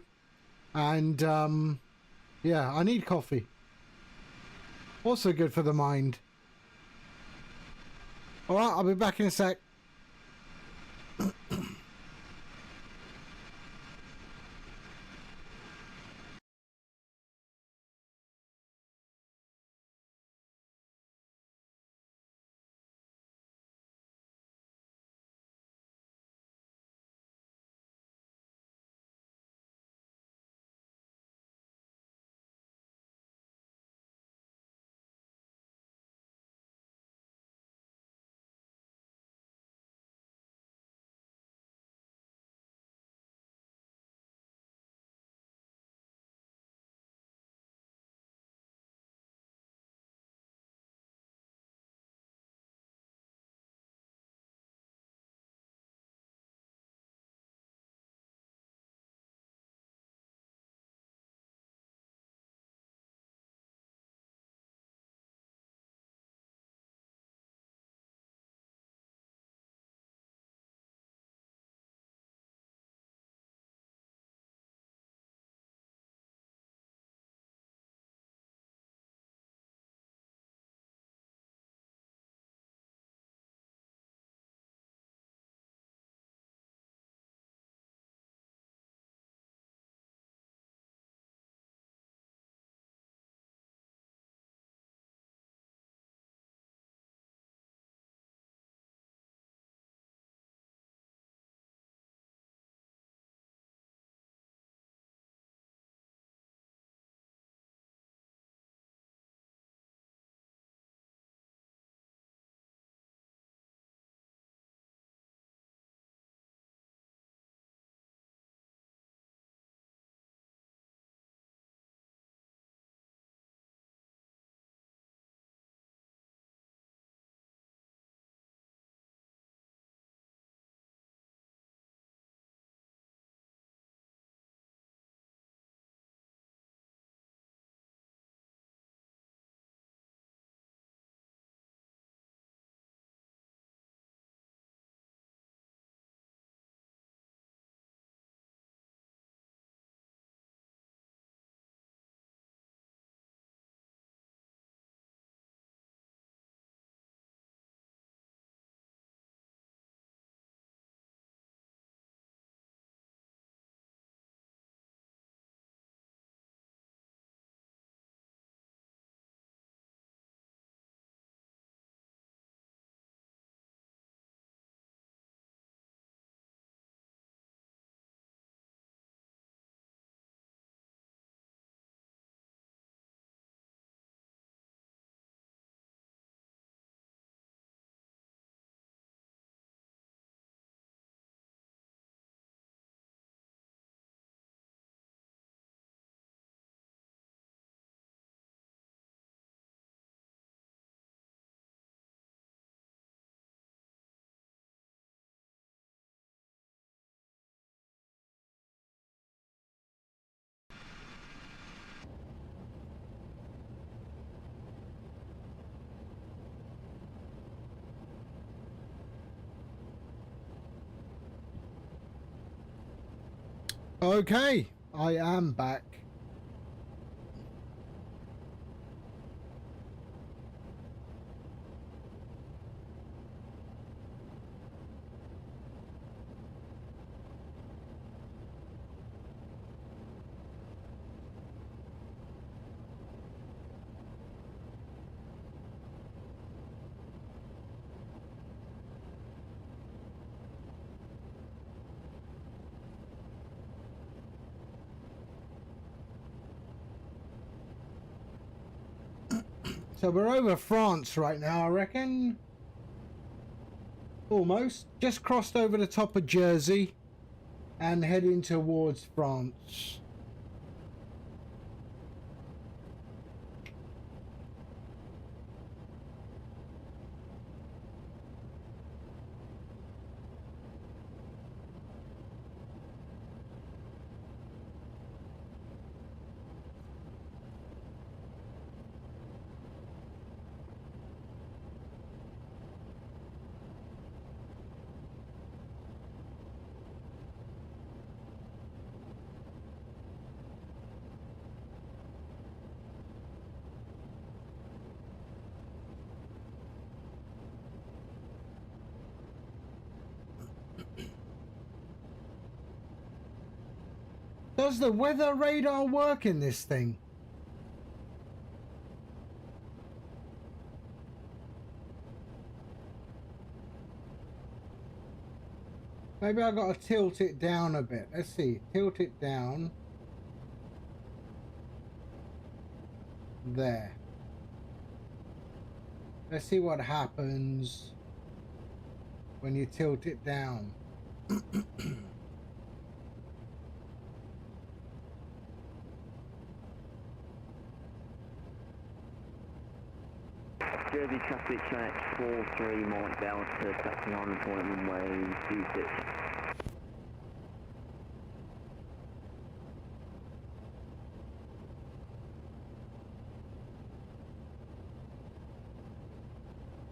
And yeah, I need coffee. Also good for the mind. All right, I'll be back in a sec. Okay, I am back. So we're over France right now, I reckon. Almost. Just crossed over the top of Jersey and heading towards France. Does the weather radar work in this thing? Maybe I gotta tilt it down a bit. Let's see. Tilt it down. There. Let's see what happens when you tilt it down. Jersey traffic check 43 Mont Delta, taxing on appointment way 26.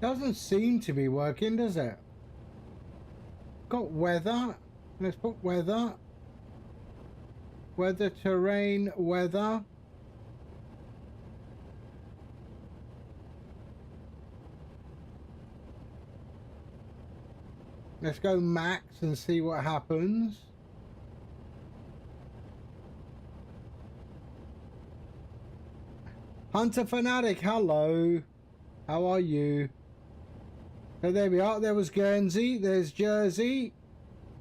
Doesn't seem to be working, does it? Got weather. Let's put weather. Weather, terrain, weather. Let's go max and see what happens. Hunter Fanatic, hello. How are you? So there we are. There was Guernsey. There's Jersey.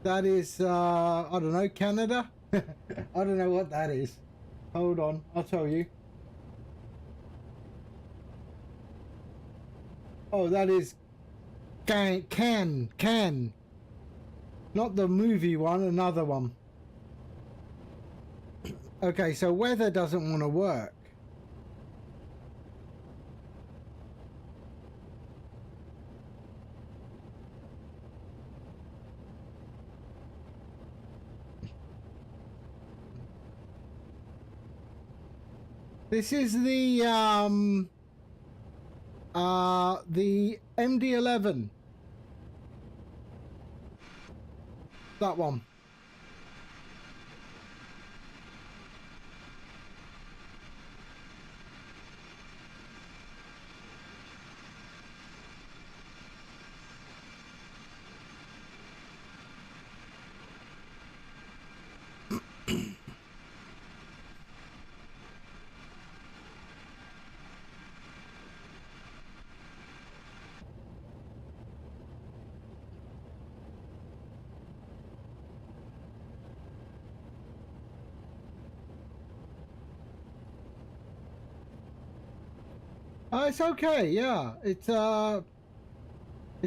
That is, I don't know, Canada? I don't know what that is. Hold on, I'll tell you. Oh, that is Can. Not the movie one, another one. Okay, so weather doesn't want to work. This is the MD-11. That one. It's okay, yeah. It's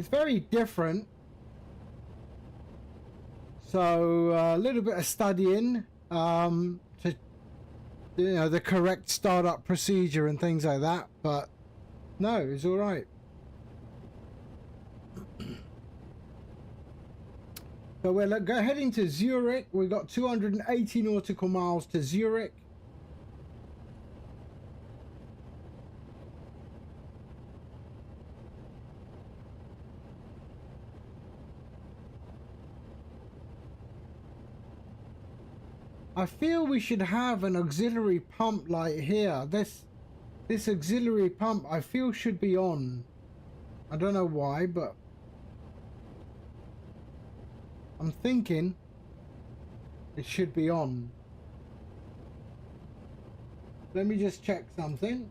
very different. So a little bit of studying to, you know, the correct startup procedure and things like that. But no, it's all right. So we're heading to Zurich. We've got 280 nautical miles to Zurich. I feel we should have an auxiliary pump light here. This auxiliary pump I feel should be on. I don't know why, but I'm thinking it should be on. Let me just check something.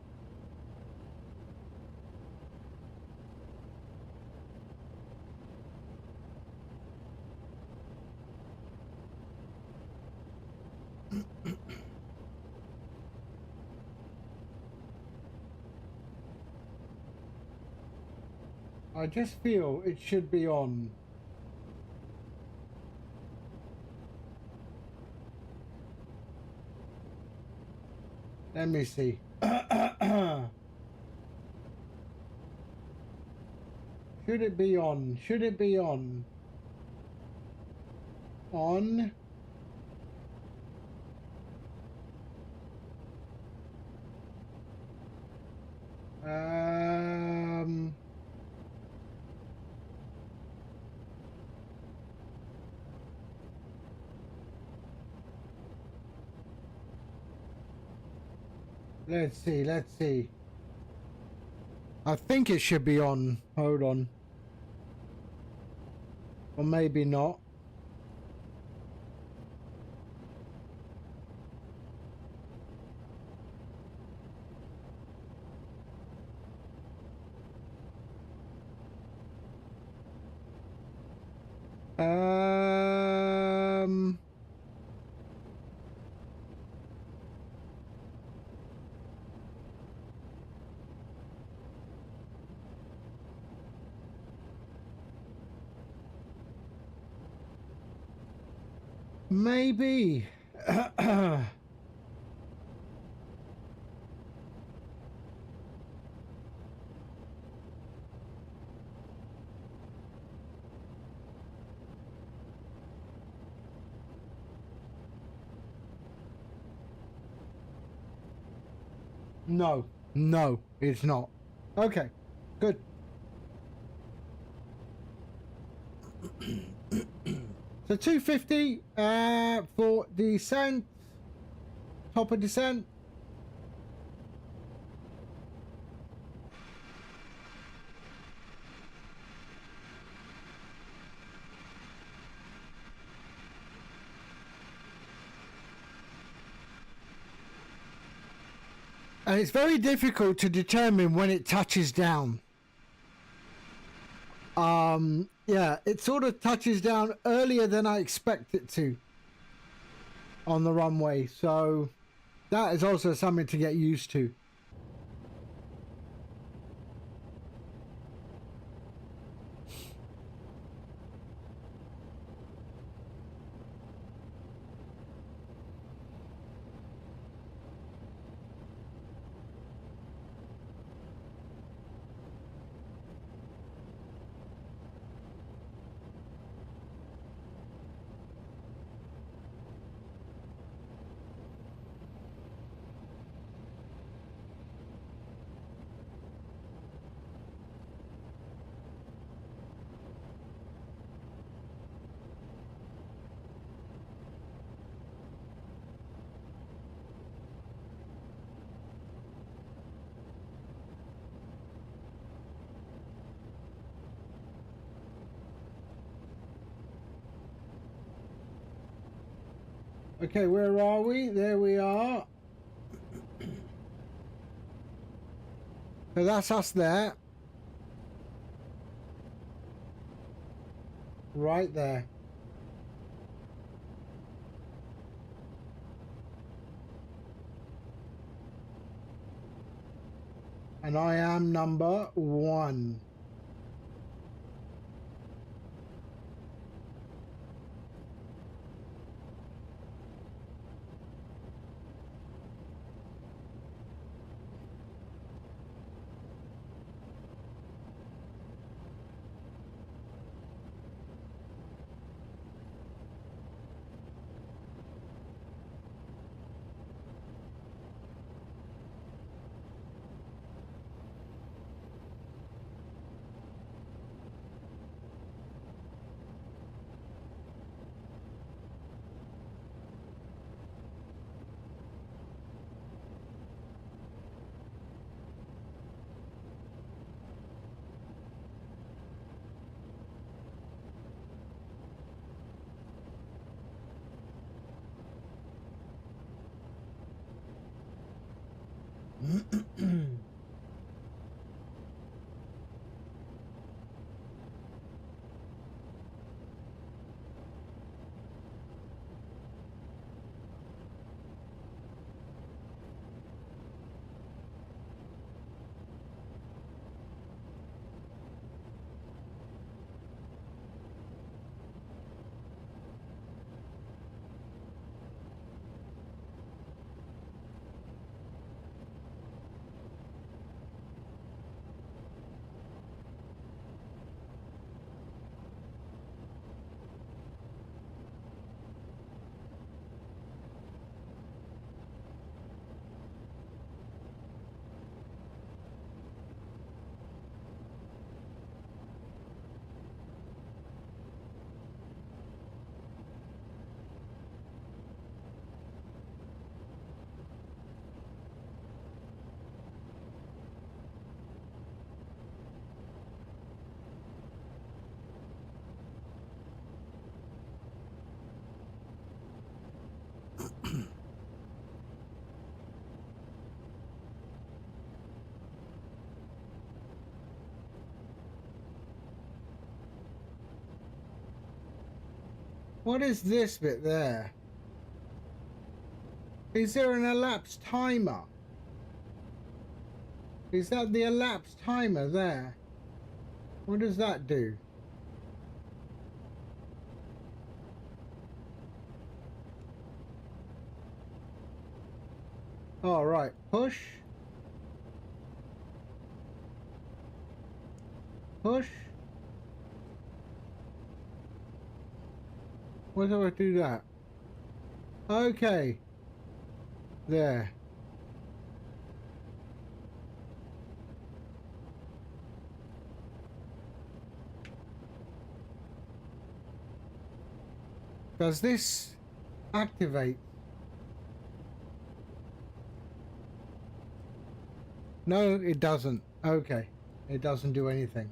I just feel it should be on. Let me see. Should it be on? Should it be on? On. Um. Let's see. Let's see. I think it should be on. Hold on. Or maybe not. Um. Maybe. No, no, it's not. Okay, good. So 250 for descent, top of descent. And it's very difficult to determine when it touches down. Yeah, it sort of touches down earlier than I expect it to on the runway. So that is also something to get used to. Okay, where are we? There we are. So that's us there. Right there. And I am number 1. What is this bit there? Is there an elapsed timer? Is that the elapsed timer there? What does that do? All right, push. Push. Why do I do that? Okay. There. Does this activate? No, it doesn't. Okay. It doesn't do anything.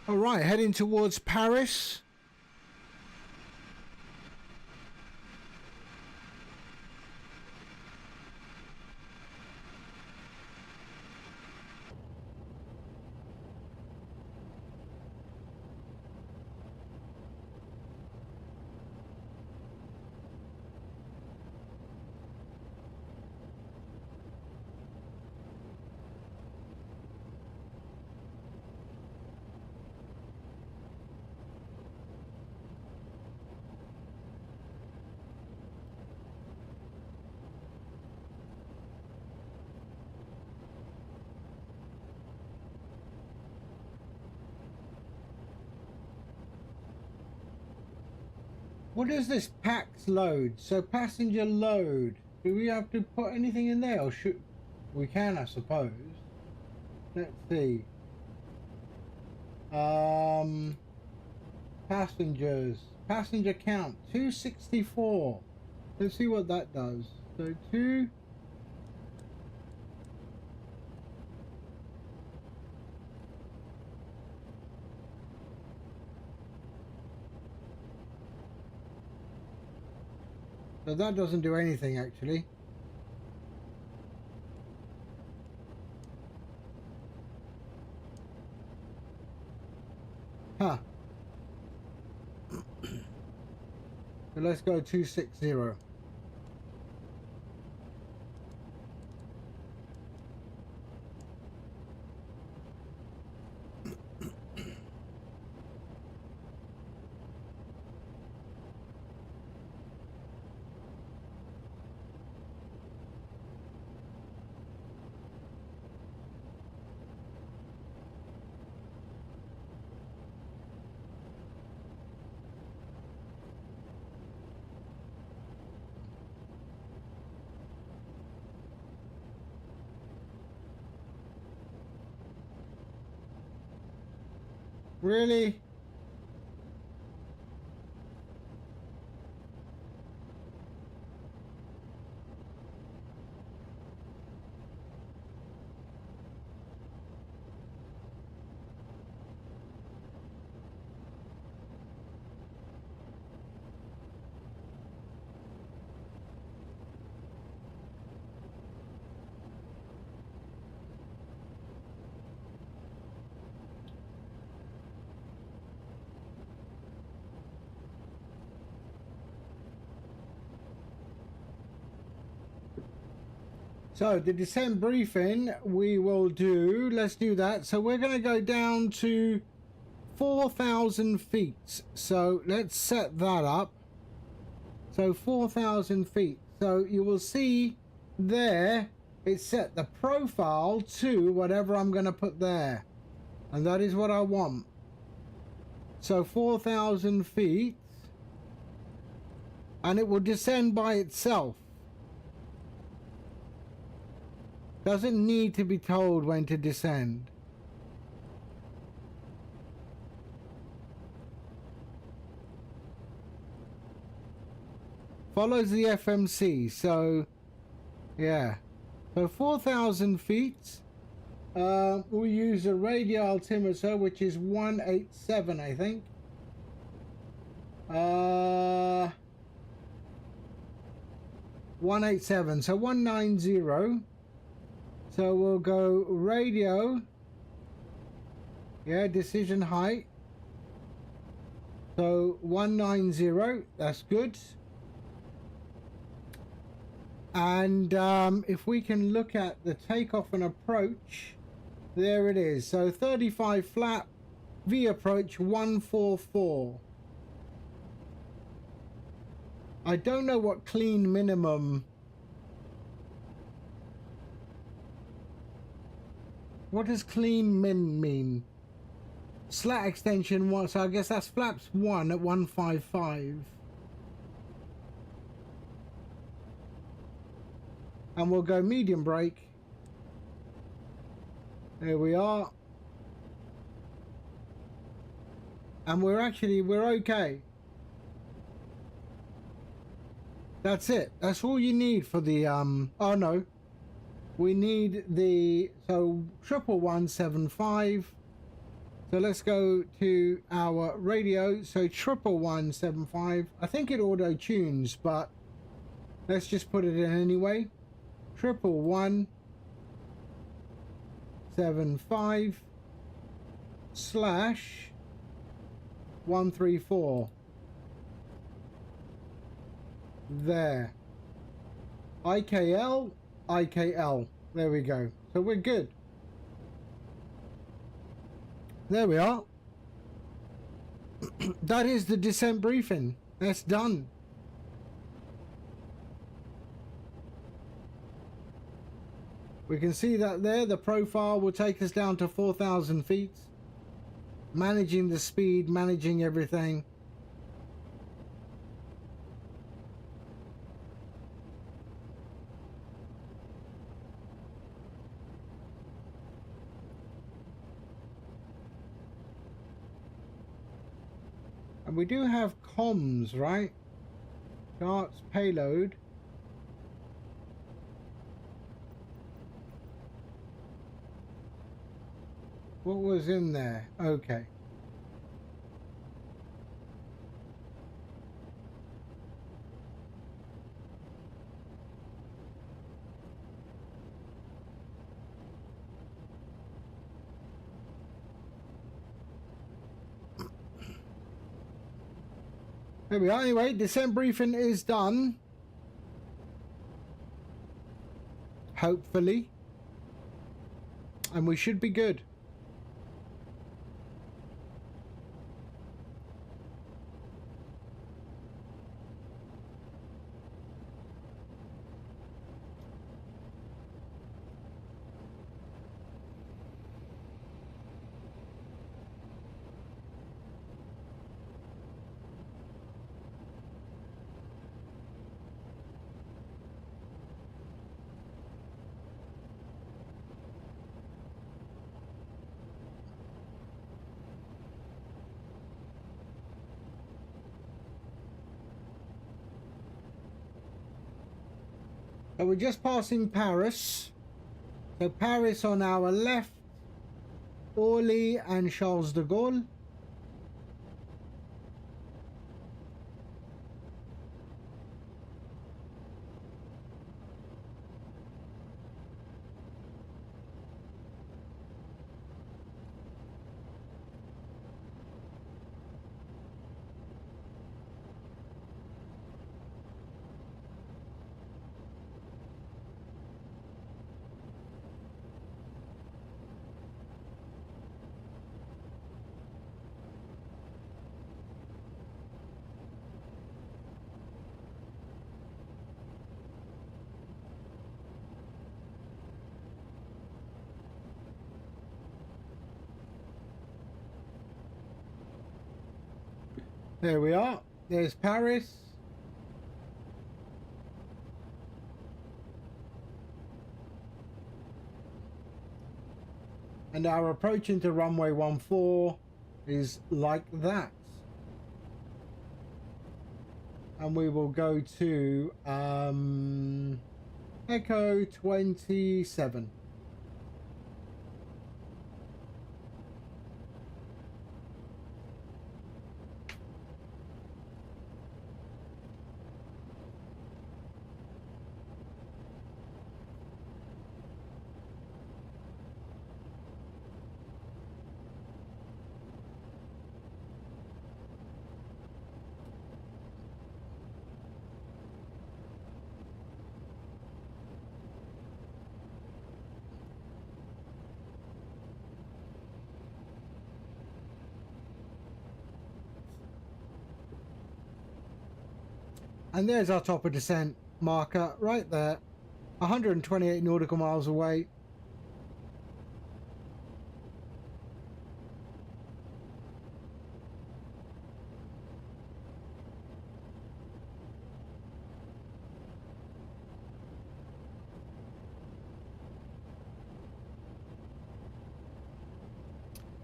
All right, heading towards Paris. What is this PAX load? So passenger load. Do we have to put anything in there, or should we? Can, I suppose. Let's see. Passengers. Passenger count 264. Let's see what that does. So 2. So that doesn't do anything actually. Huh. So let's go 260. Really? So the descent briefing we will do. Let's do that. So we're going to go down to 4,000 feet. So let's set that up. So 4,000 feet. So you will see there it's set the profile to whatever I'm going to put there. And that is what I want. So 4,000 feet. And it will descend by itself. Doesn't need to be told when to descend. Follows the FMC, so yeah. So 4,000 feet. We'll use a radio altimeter, which is 187, I think. 187, so 190. So we'll go radio. Yeah, decision height. So 190, that's good. And if we can look at the takeoff and approach, there it is. So 35 flat, V approach 144. I don't know what clean minimum. What does clean min mean? Slat extension 1, so I guess that's flaps 1 at 155. And we'll go medium brake. There we are. And we're okay. That's it. That's all you need for the oh no. We need the 11175. So let's go to our radio. So 11175. I think it auto tunes, but let's just put it in anyway. 11175 / 134. There. IKL. There we go. So we're good. There we are. That is the descent briefing. That's done. We can see that there. The profile will take us down to 4,000 feet. Managing the speed, managing everything. And we do have comms, right? Charts, payload. What was in there? Okay. There we are. Anyway, descent briefing is done. Hopefully. And we should be good. So we're just passing Paris. So Paris on our left, Orly and Charles de Gaulle. There we are. There's Paris. And our approach into runway 14 is like that. And we will go to Echo 27. And there's our top of descent marker right there, 128 nautical miles away.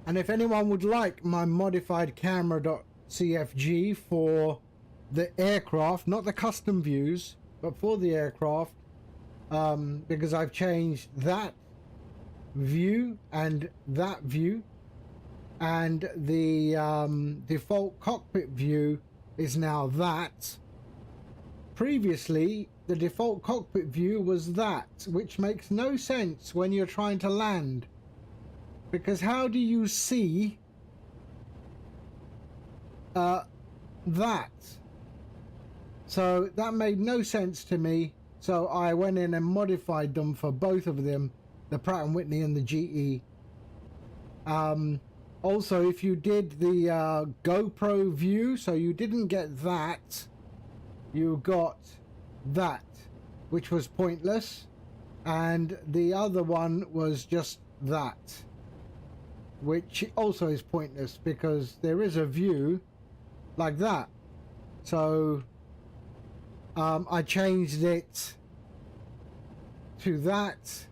And if anyone would like my modified camera.cfg for the aircraft, not the custom views, but for the aircraft, because I've changed that view and that view, and the default cockpit view is now that. Previously, the default cockpit view was that, which makes no sense when you're trying to land, because how do you see that? So that made no sense to me. So I went in and modified them for both of them, the Pratt & Whitney and the GE. Also, if you did the GoPro view, so you didn't get that, you got that, which was pointless. And the other one was just that, which also is pointless because there is a view like that. So I changed it to that,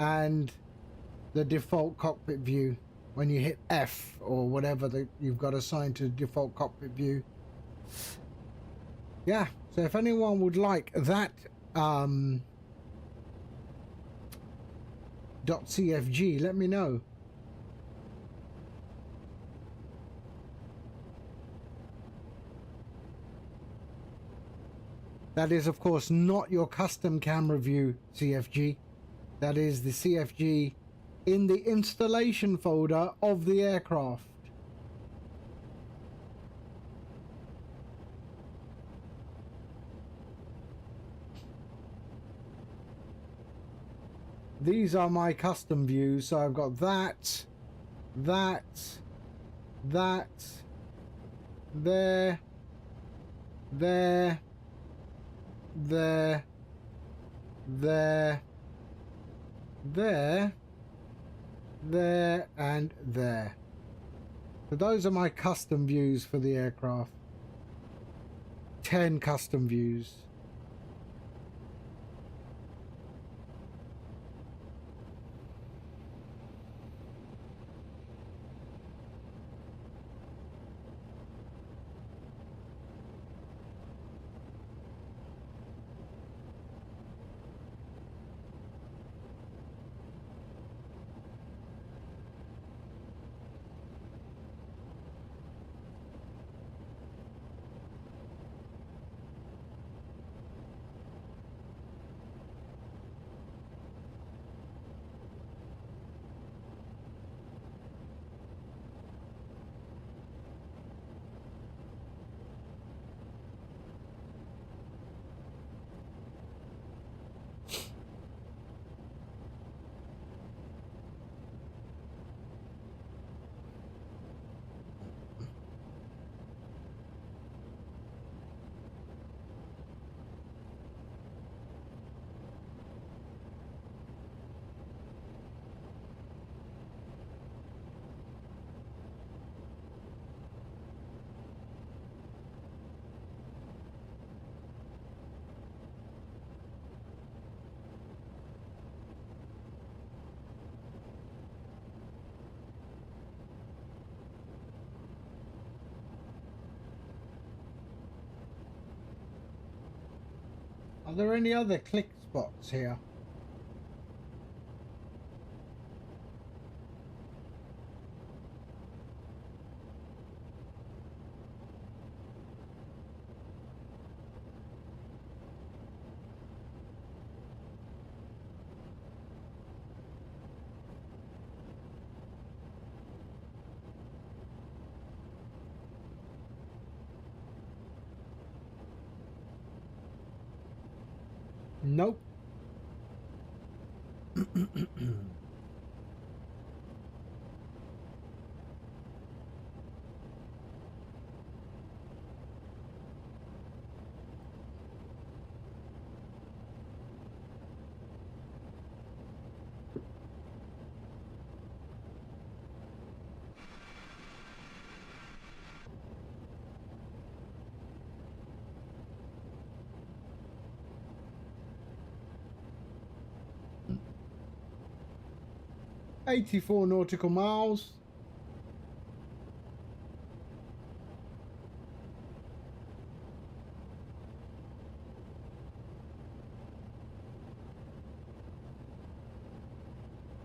and the default cockpit view when you hit F or whatever that you've got assigned to default cockpit view. Yeah, so if anyone would like that .cfg, let me know. That is, of course, not your custom camera view CFG. That is the CFG in the installation folder of the aircraft. These are my custom views, so I've got that, there, and there. So those are my custom views for the aircraft. 10 custom views. Are there any other click spots here? Nope. 84 nautical miles.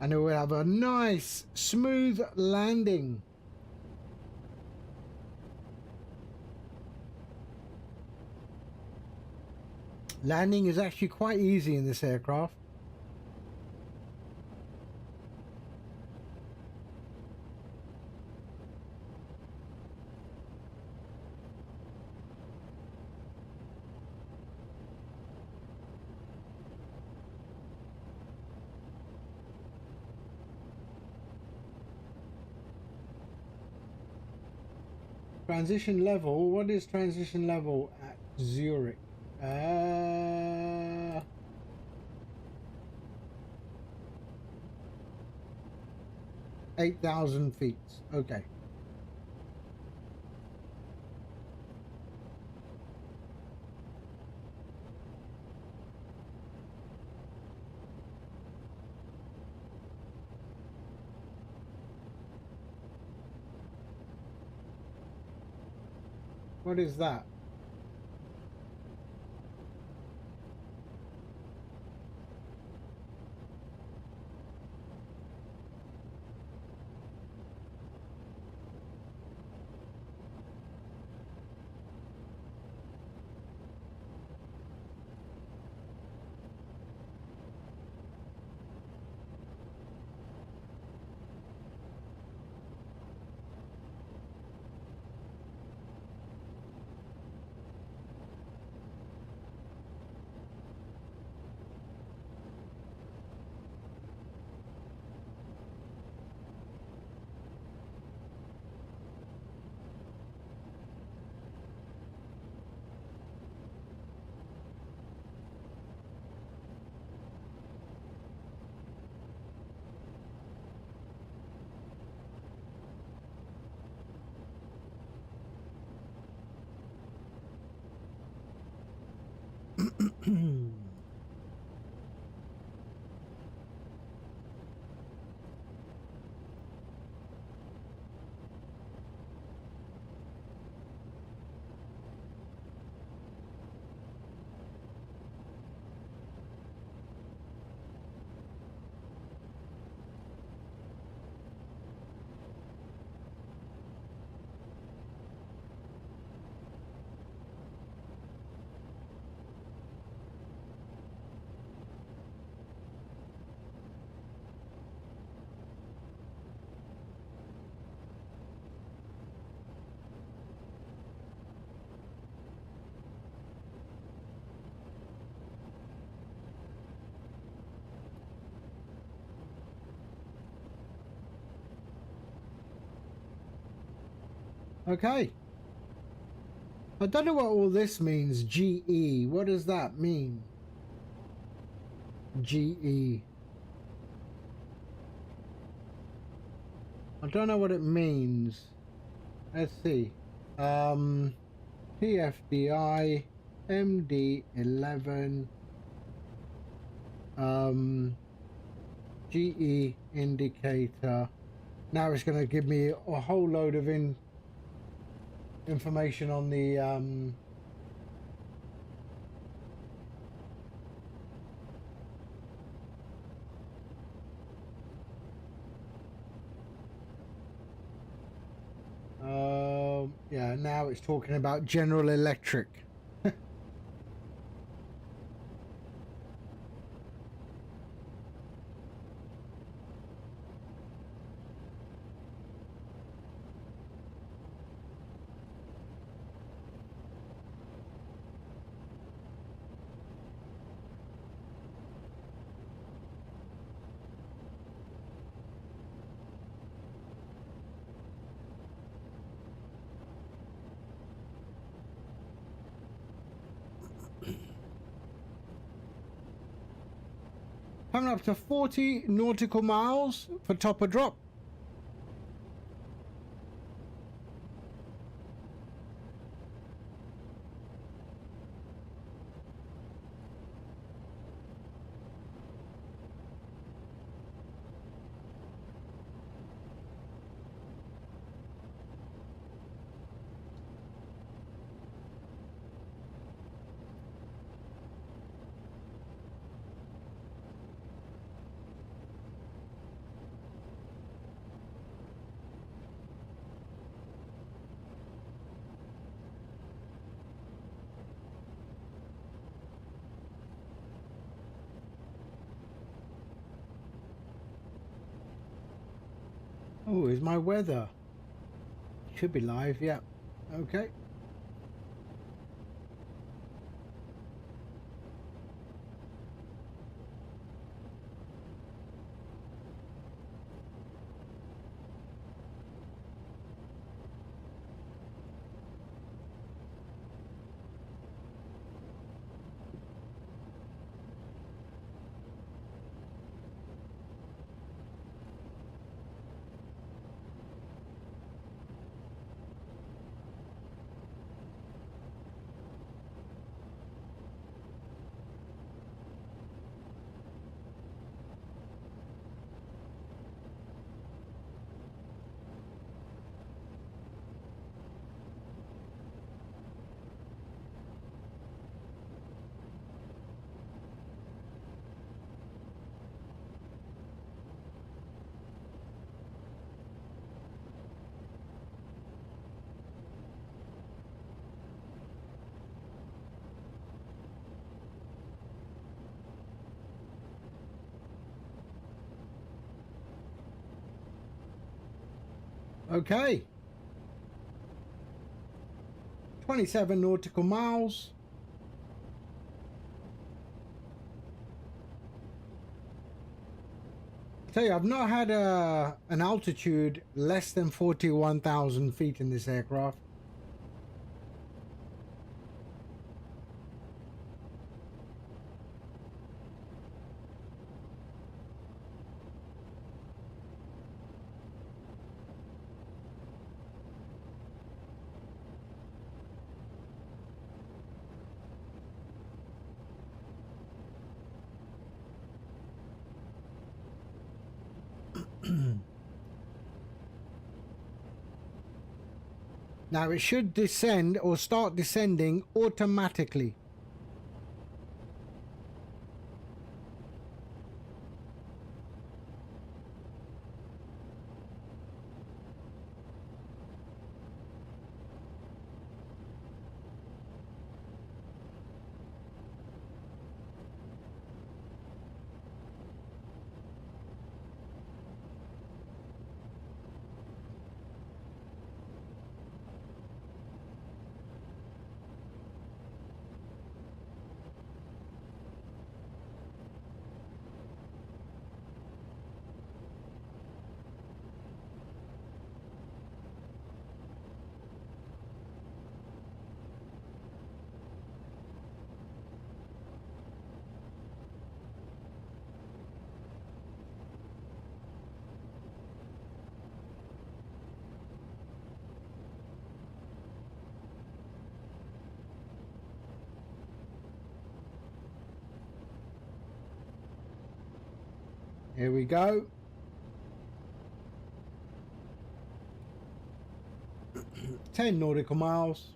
And it will have a nice smooth landing. Landing is actually quite easy in this aircraft. Transition level. What is transition level at Zurich? 8,000 feet. Okay. What is that? Okay. I don't know what all this means. GE. What does that mean? GE. I don't know what it means. Let's see. PFDI, MD-11, GE indicator. Now it's going to give me a whole load of information on the Yeah, now it's talking about General Electric. Coming up to 40 nautical miles for top of drop. Oh, is my weather? Should be live, yeah. Okay. Okay. 27 nautical miles. Tell you, I've not had an altitude less than 41,000 feet in this aircraft. Now it should descend or start descending automatically. Here we go. Ten nautical miles.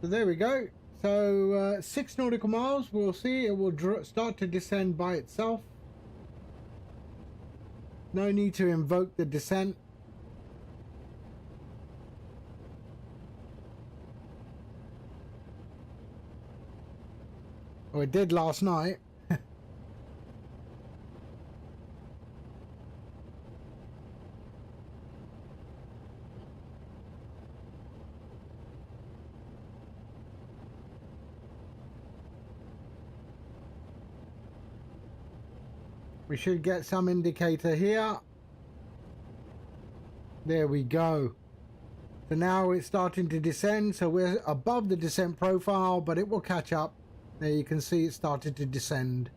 So there we go. So 6 nautical miles. We'll see. It will start to descend by itself. No need to invoke the descent. Oh, it did last night. We should get some indicator here. There we go. So now it's starting to descend. So we're above the descent profile, but it will catch up. There you can see it started to descend.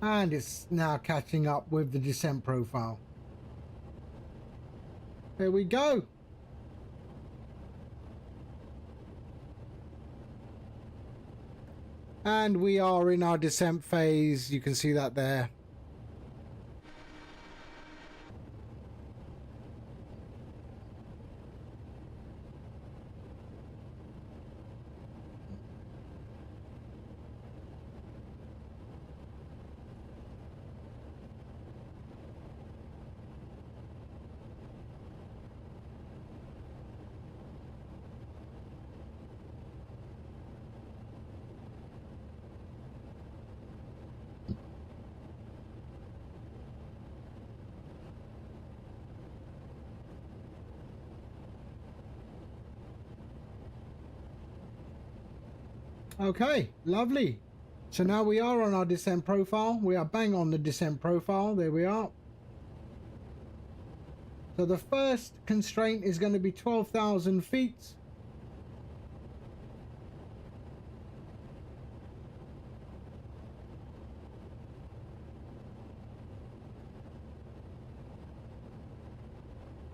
And it's now catching up with the descent profile. There we go. And we are in our descent phase. You can see that there. Okay, lovely. So now we are on our descent profile. We are bang on the descent profile. There we are. So the first constraint is going to be 12,000 feet.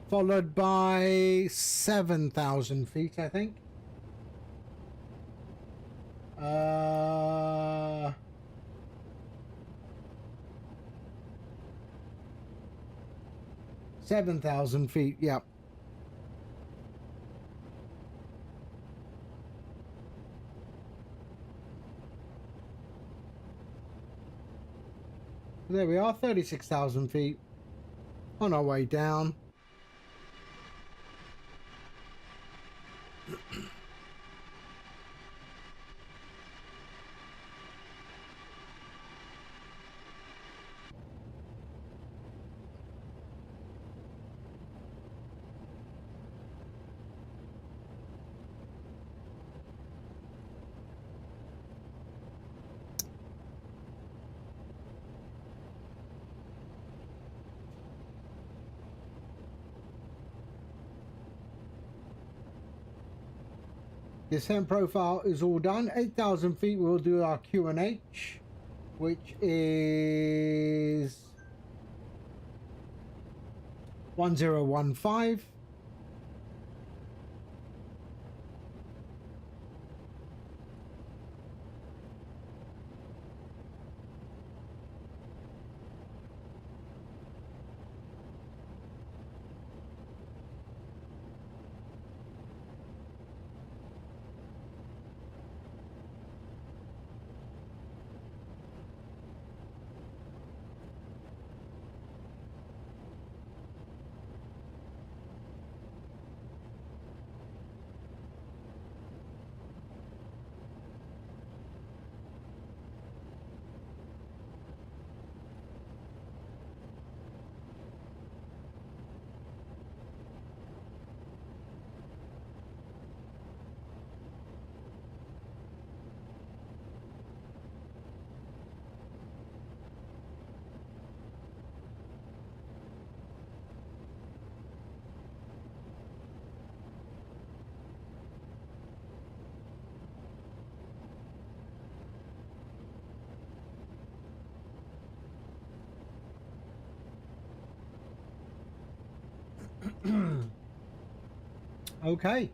Followed by 7,000 feet, I think. 7,000 feet, yeah. There we are, 36,000 feet on our way down. Descent profile is all done. 8,000 feet we'll do our QNH, which is 1015. Okay.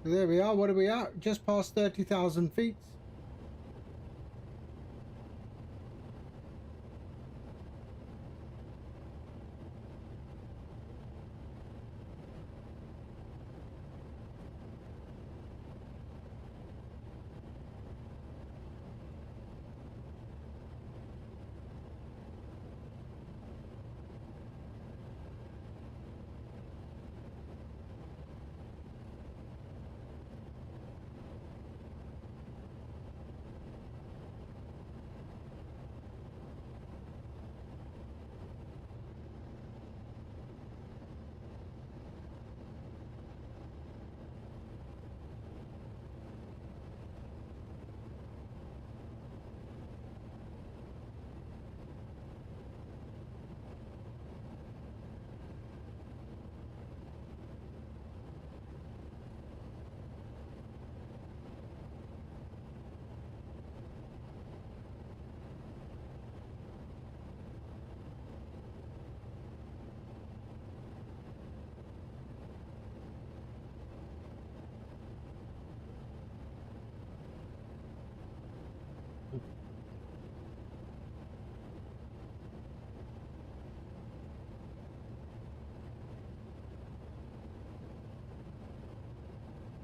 There we are. What are we at? Just past 30,000 feet.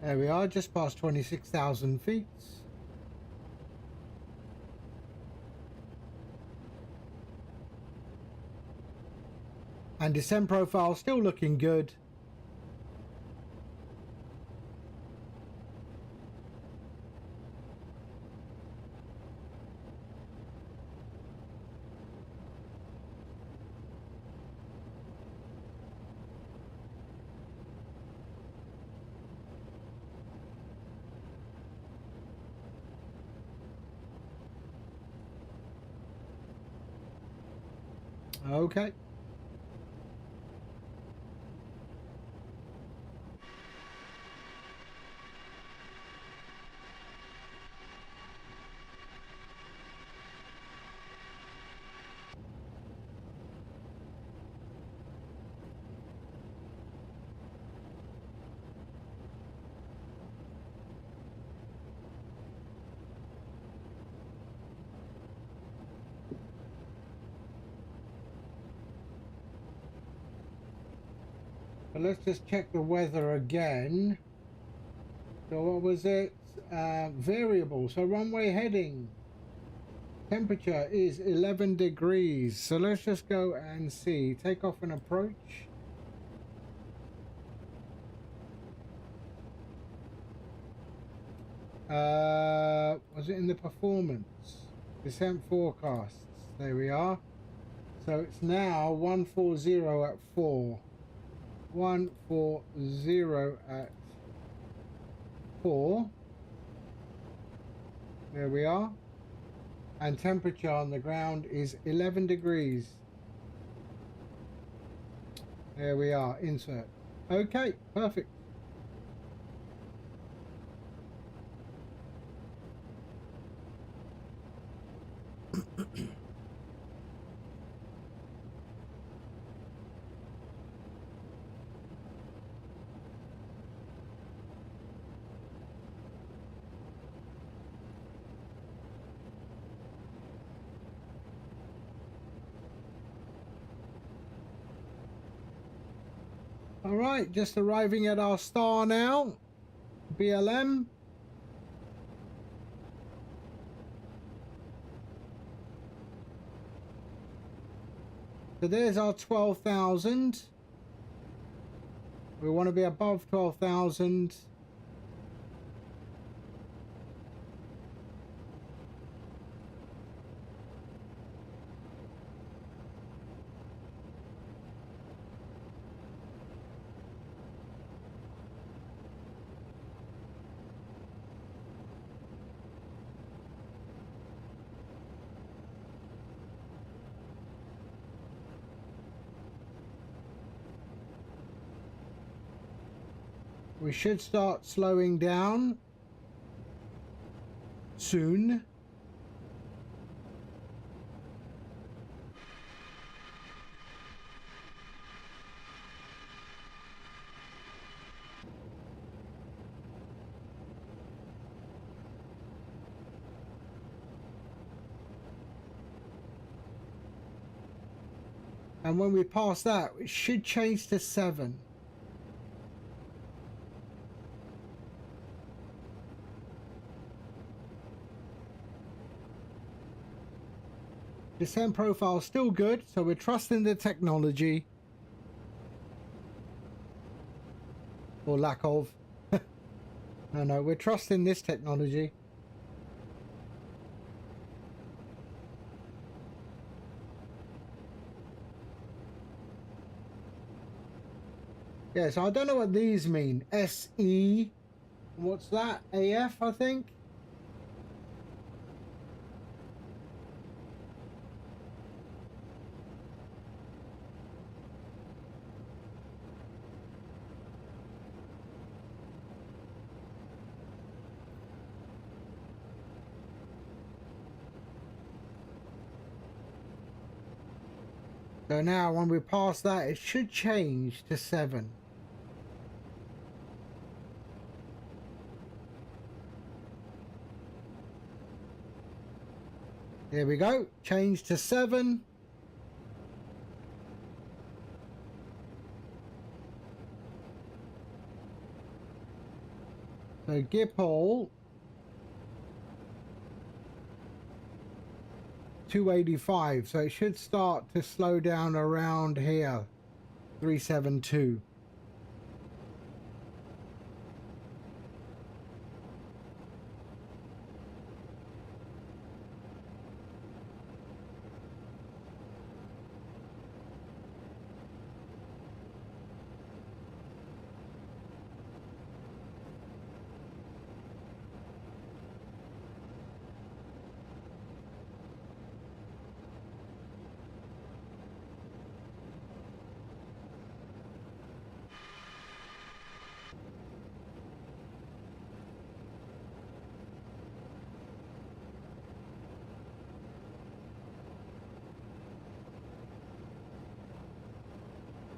There we are, just past 26,000 feet. And descent profile still looking good. Okay. But let's just check the weather again. So what was it? Variable. So runway heading. Temperature is 11 degrees. So let's just go and see. Take off and approach. Was it in the performance? Descent forecasts. There we are. So it's now 140 at 4. 140 at 4. There we are. And temperature on the ground is 11 degrees. There we are. Insert. Okay, perfect. All right, just arriving at our star now. BLM. So there's our 12,000. We want to be above 12,000. We should start slowing down soon. And when we pass that, it should change to 7. Descent profile is still good, so we're trusting the technology. Or lack of. No, we're trusting this technology. Yeah, so I don't know what these mean. SE. What's that? AF, I think. So now when we pass that, it should change to 7. There we go. Change to 7. So Gipol 285. So it should start to slow down around here. 372.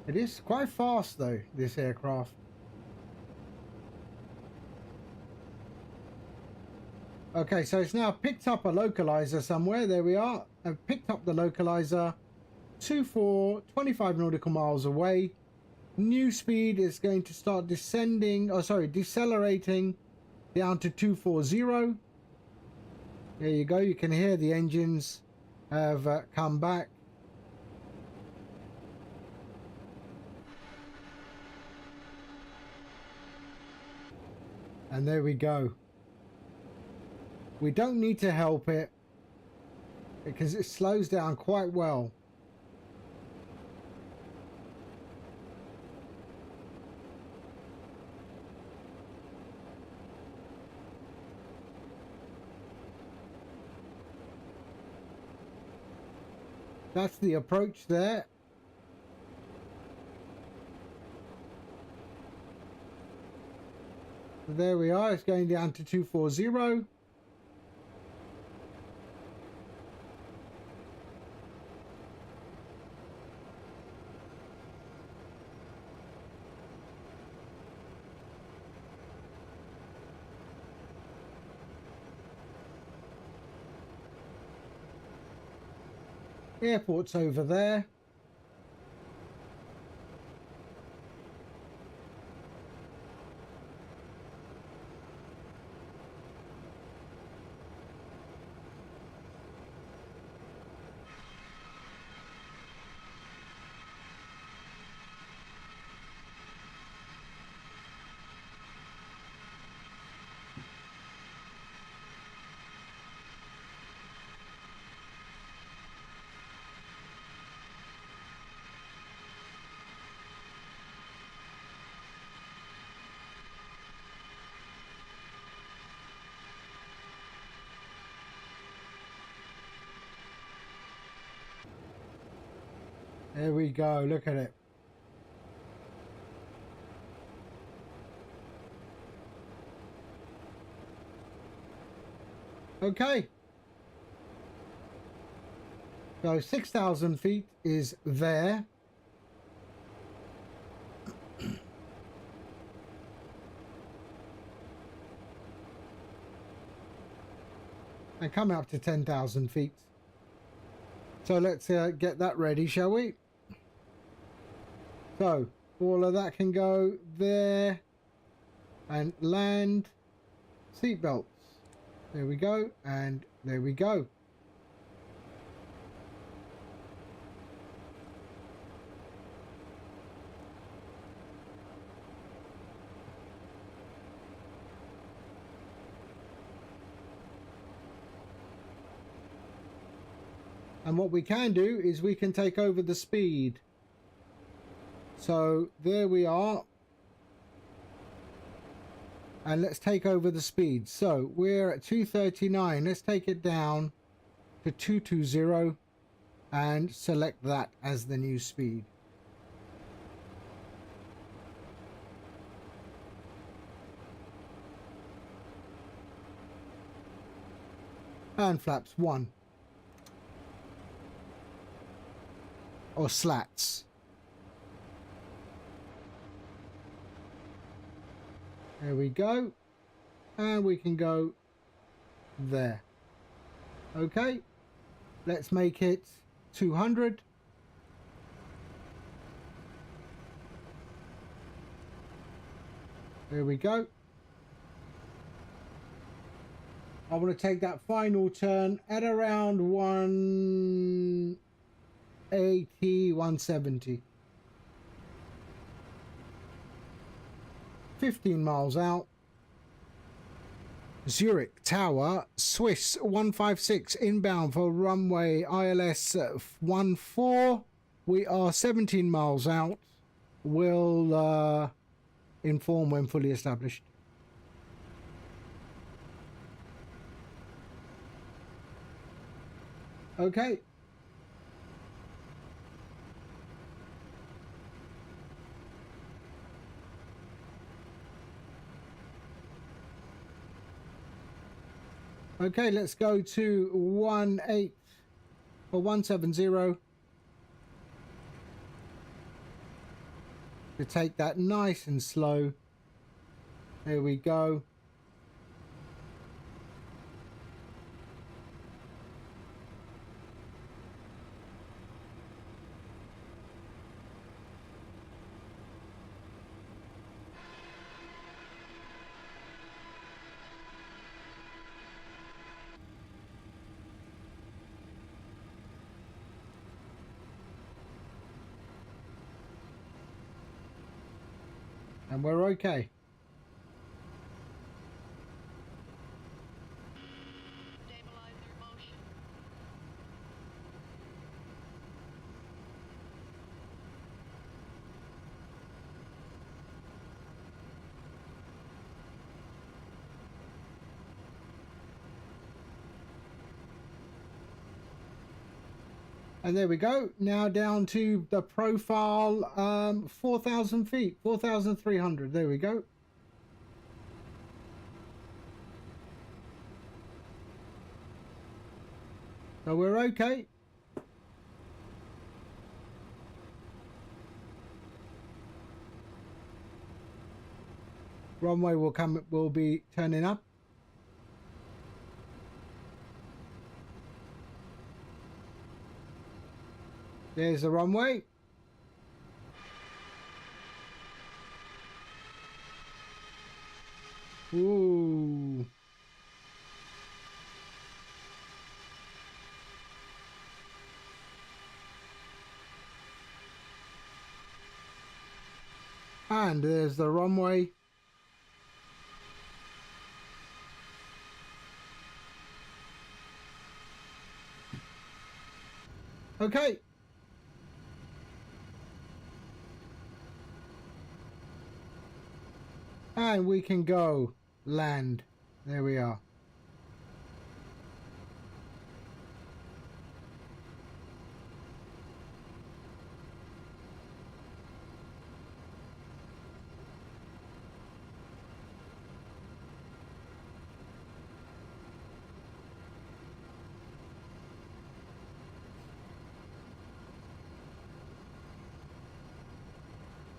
It is quite fast though, this aircraft. Okay, so it's now picked up a localizer somewhere. There we are. I've picked up the localizer. 25 nautical miles away. New speed is going to start descending, decelerating down to 240. There you go. You can hear the engines have come back. And there we go. We don't need to help it because it slows down quite well. That's the approach there. There we are. It's going down to 240. Airport's over there. There we go. Look at it. Okay. So 6,000 feet is there. And come up to 10,000 feet. So let's get that ready, shall we? So all of that can go there and land. Seatbelts. There we go, and there we go. And what we can do is we can take over the speed. So there we are. And let's take over the speed. So we're at 239. Let's take it down to 220 and select that as the new speed. And flaps 1. Or slats. There we go. And we can go there. Okay. Let's make it 200. There we go. I want to take that final turn at around 180, 170. 15 miles out. Zurich Tower, Swiss 156 inbound for runway ILS 14. We are 17 miles out. We'll inform when fully established. Okay. Okay, let's go to 18 or 170 to take that nice and slow. There we go. And we're okay. Stabilizer motion. And there we go. Now down to the profile, 4,000 feet, 4,300. There we go. So we're okay. Runway will be turning up. There's the runway. Ooh. And there's the runway. Okay. And we can go land. There we are.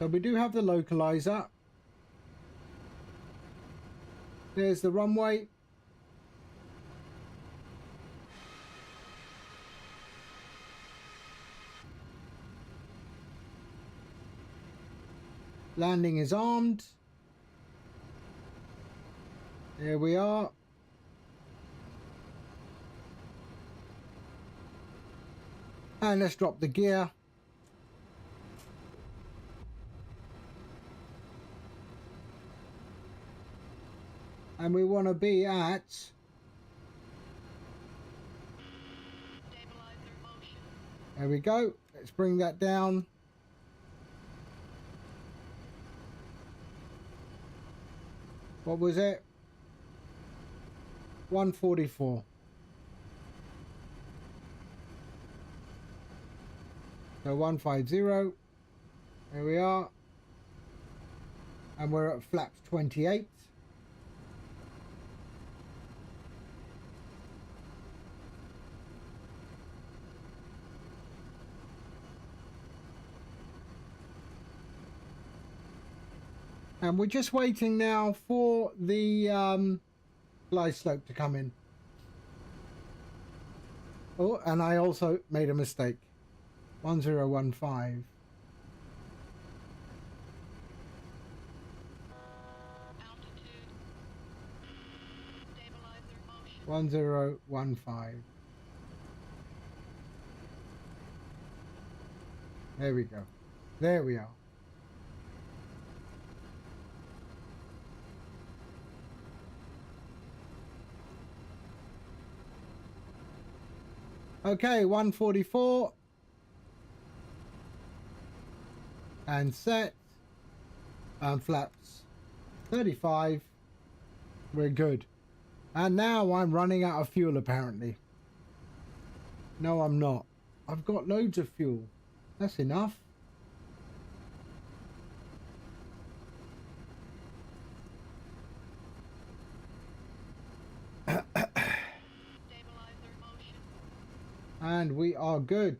So we do have the localizer. There's the runway. Landing is armed. There we are. And let's drop the gear. And we want to be at Stabilizer motion. there we go. Let's bring that down. What was it? 144. So 150. There we are. And we're at flaps 28. And we're just waiting now for the glide slope to come in. Oh, and I also made a mistake. 1015. Altitude. Stabilizer motion. 1015. There we go. There we are. Okay, 144. And set. And flaps 35. We're good. And now I'm running out of fuel apparently. No, I'm not. I've got loads of fuel. That's enough. Stabilizer motion. And we are good.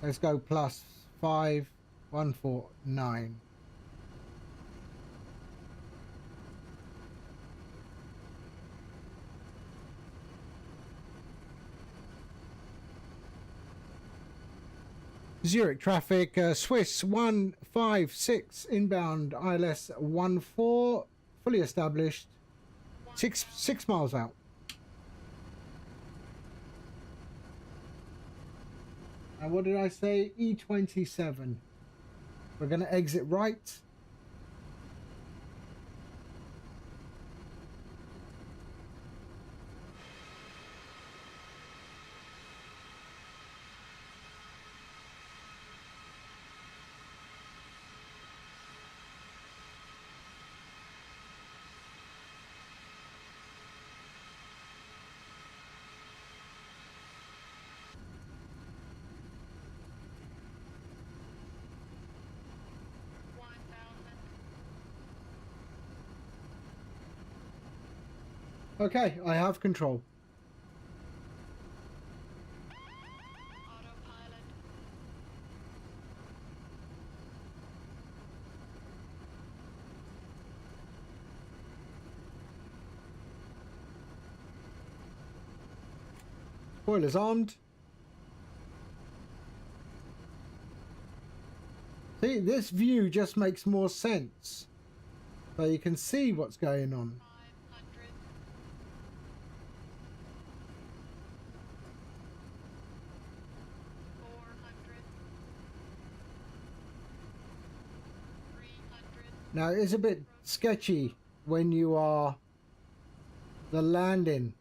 Let's go plus 5149. Zurich traffic, Swiss 156 inbound, ILS 14, fully established, 6 miles out. And what did I say? E27. We're going to exit right. Okay, I have control. Autopilot. Spoilers armed. See, this view just makes more sense. So you can see what's going on. 500. 400. 300. Now it is a bit sketchy when you are the landing.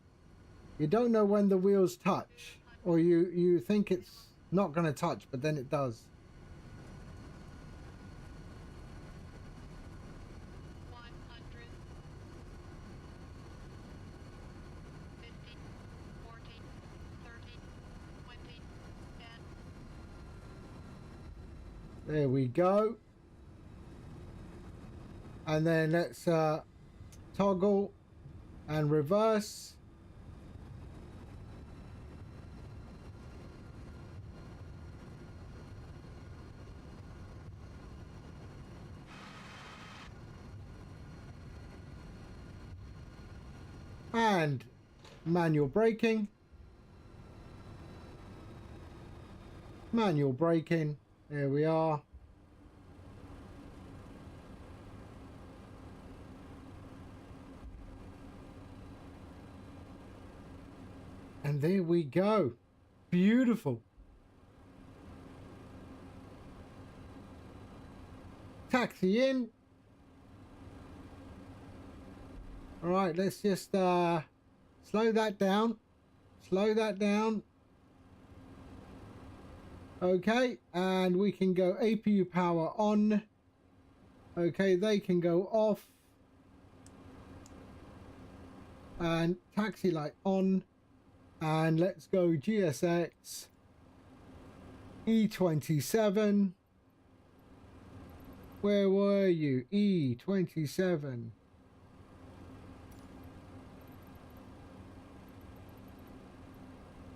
You don't know when the wheels touch, or you think it's not going to touch, but then it does. 100. 50. 40. 30. 20. 10. There we go. And then let's toggle and reverse. and manual braking. Manual braking. There we are. And there we go. Beautiful. Taxi in. All right, let's just slow that down. Slow that down. Okay, and we can go APU power on. Okay, they can go off. And taxi light on. And let's go GSX E27. Where were you? E27.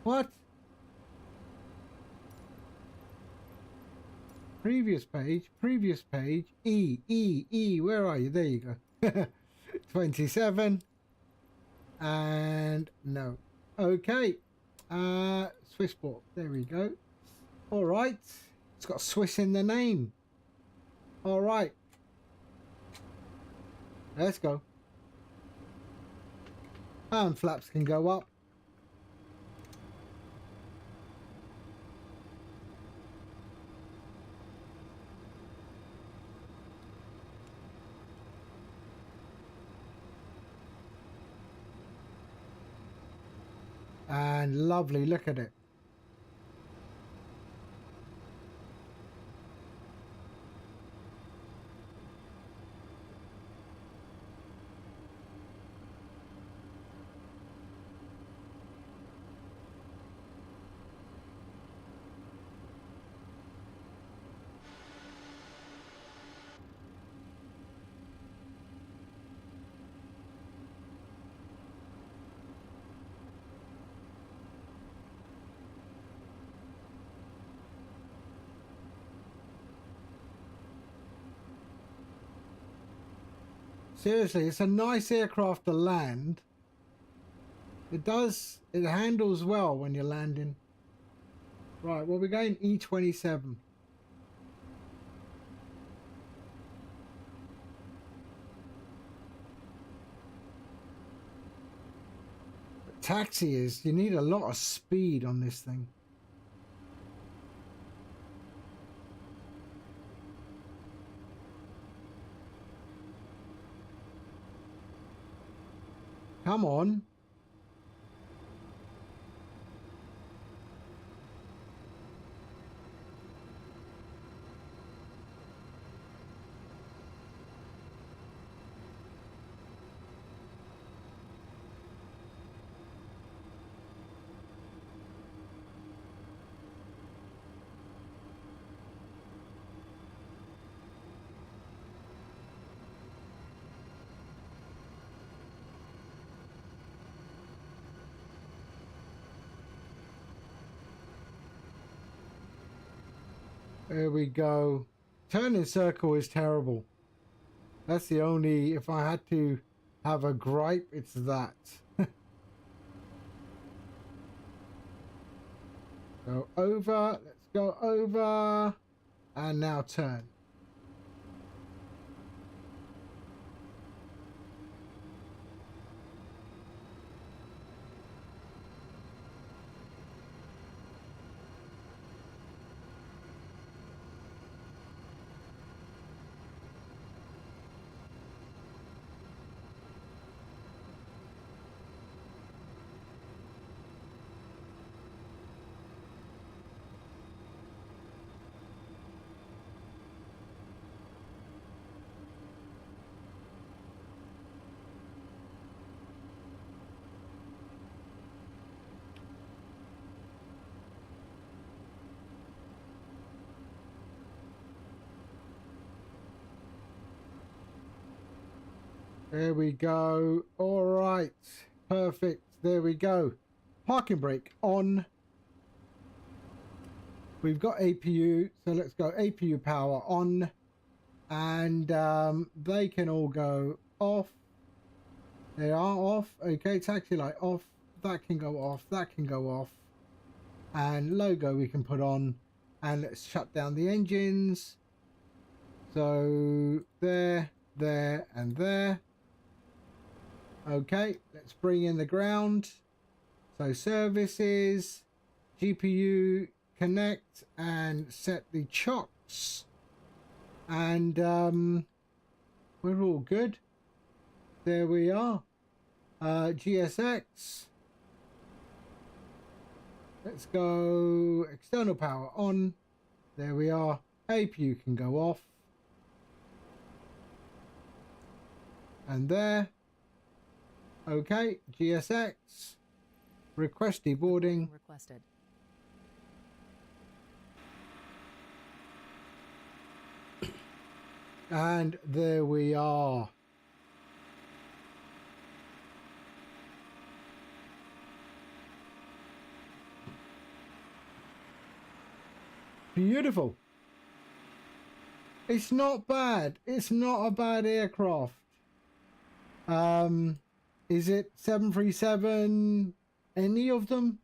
What? Previous page, E, where are you? There you go. 27. And no. Okay. Swissport, there we go. All right. It's got Swiss in the name. All right. Let's go. And flaps can go up. And lovely, look at it. Seriously, it's a nice aircraft to land. It handles well when you're landing. Right, well, we're going E27. But taxi is, you need a lot of speed on this thing. Come on. There we go. Turning circle is terrible. That's the only, if I had to have a gripe, it's that. Go over, let's go over, and now turn. There we go. All right. Perfect. There we go. Parking brake on. We've got APU. So let's go APU power on. And they can all go off. They are off. Okay, taxi light off. That can go off. That can go off. And logo we can put on. And let's shut down the engines. So there, there, and there. Okay, let's bring in the ground. So services, GPU, connect, and set the chocks. And we're all good. There we are. GSX. Let's go external power on. There we are. APU can go off. And there. Okay, GSX. Request deboarding. Requested. And there we are. Beautiful. It's not bad. It's not a bad aircraft. Is it 737? Any of them?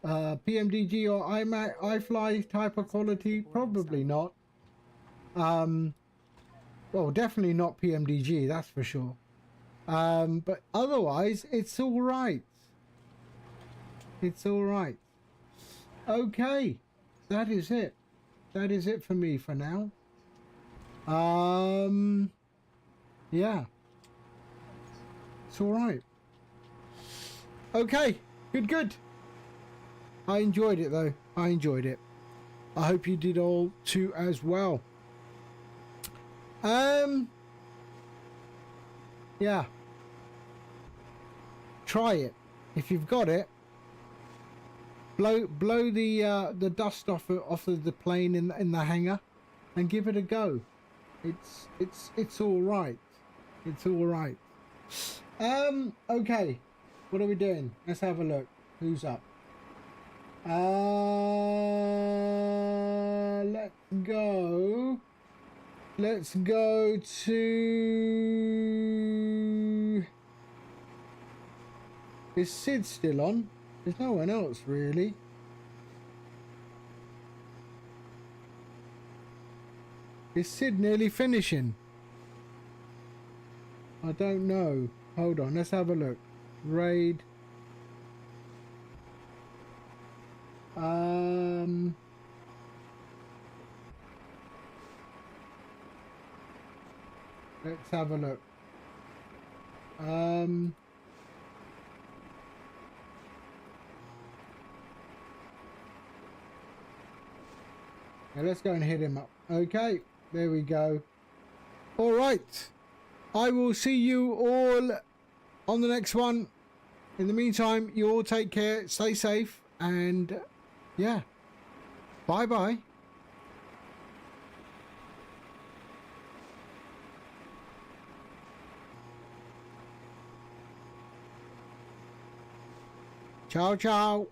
PMDG or iFly type of quality? Probably not. Well, definitely not PMDG, that's for sure. But otherwise, it's all right. It's all right. Okay, that is it. That is it for me for now. Yeah. It's all right. Okay, good. I enjoyed it though. I enjoyed it. I hope you did all too as well. Yeah. Try it. If you've got it, blow the dust off of the plane in the hangar and give it a go. It's all right. It's all right. Okay. What are we doing? Let's have a look. Who's up? Let's go. Let's go to... Is Sid still on? There's no one else really. Is Sid nearly finishing? I don't know. Hold on, let's have a look. Raid. Let's have a look. Yeah, let's go and hit him up. Okay, there we go. All right. I will see you all on the next one. In the meantime, you all take care, stay safe, and yeah, bye-bye. Ciao, ciao.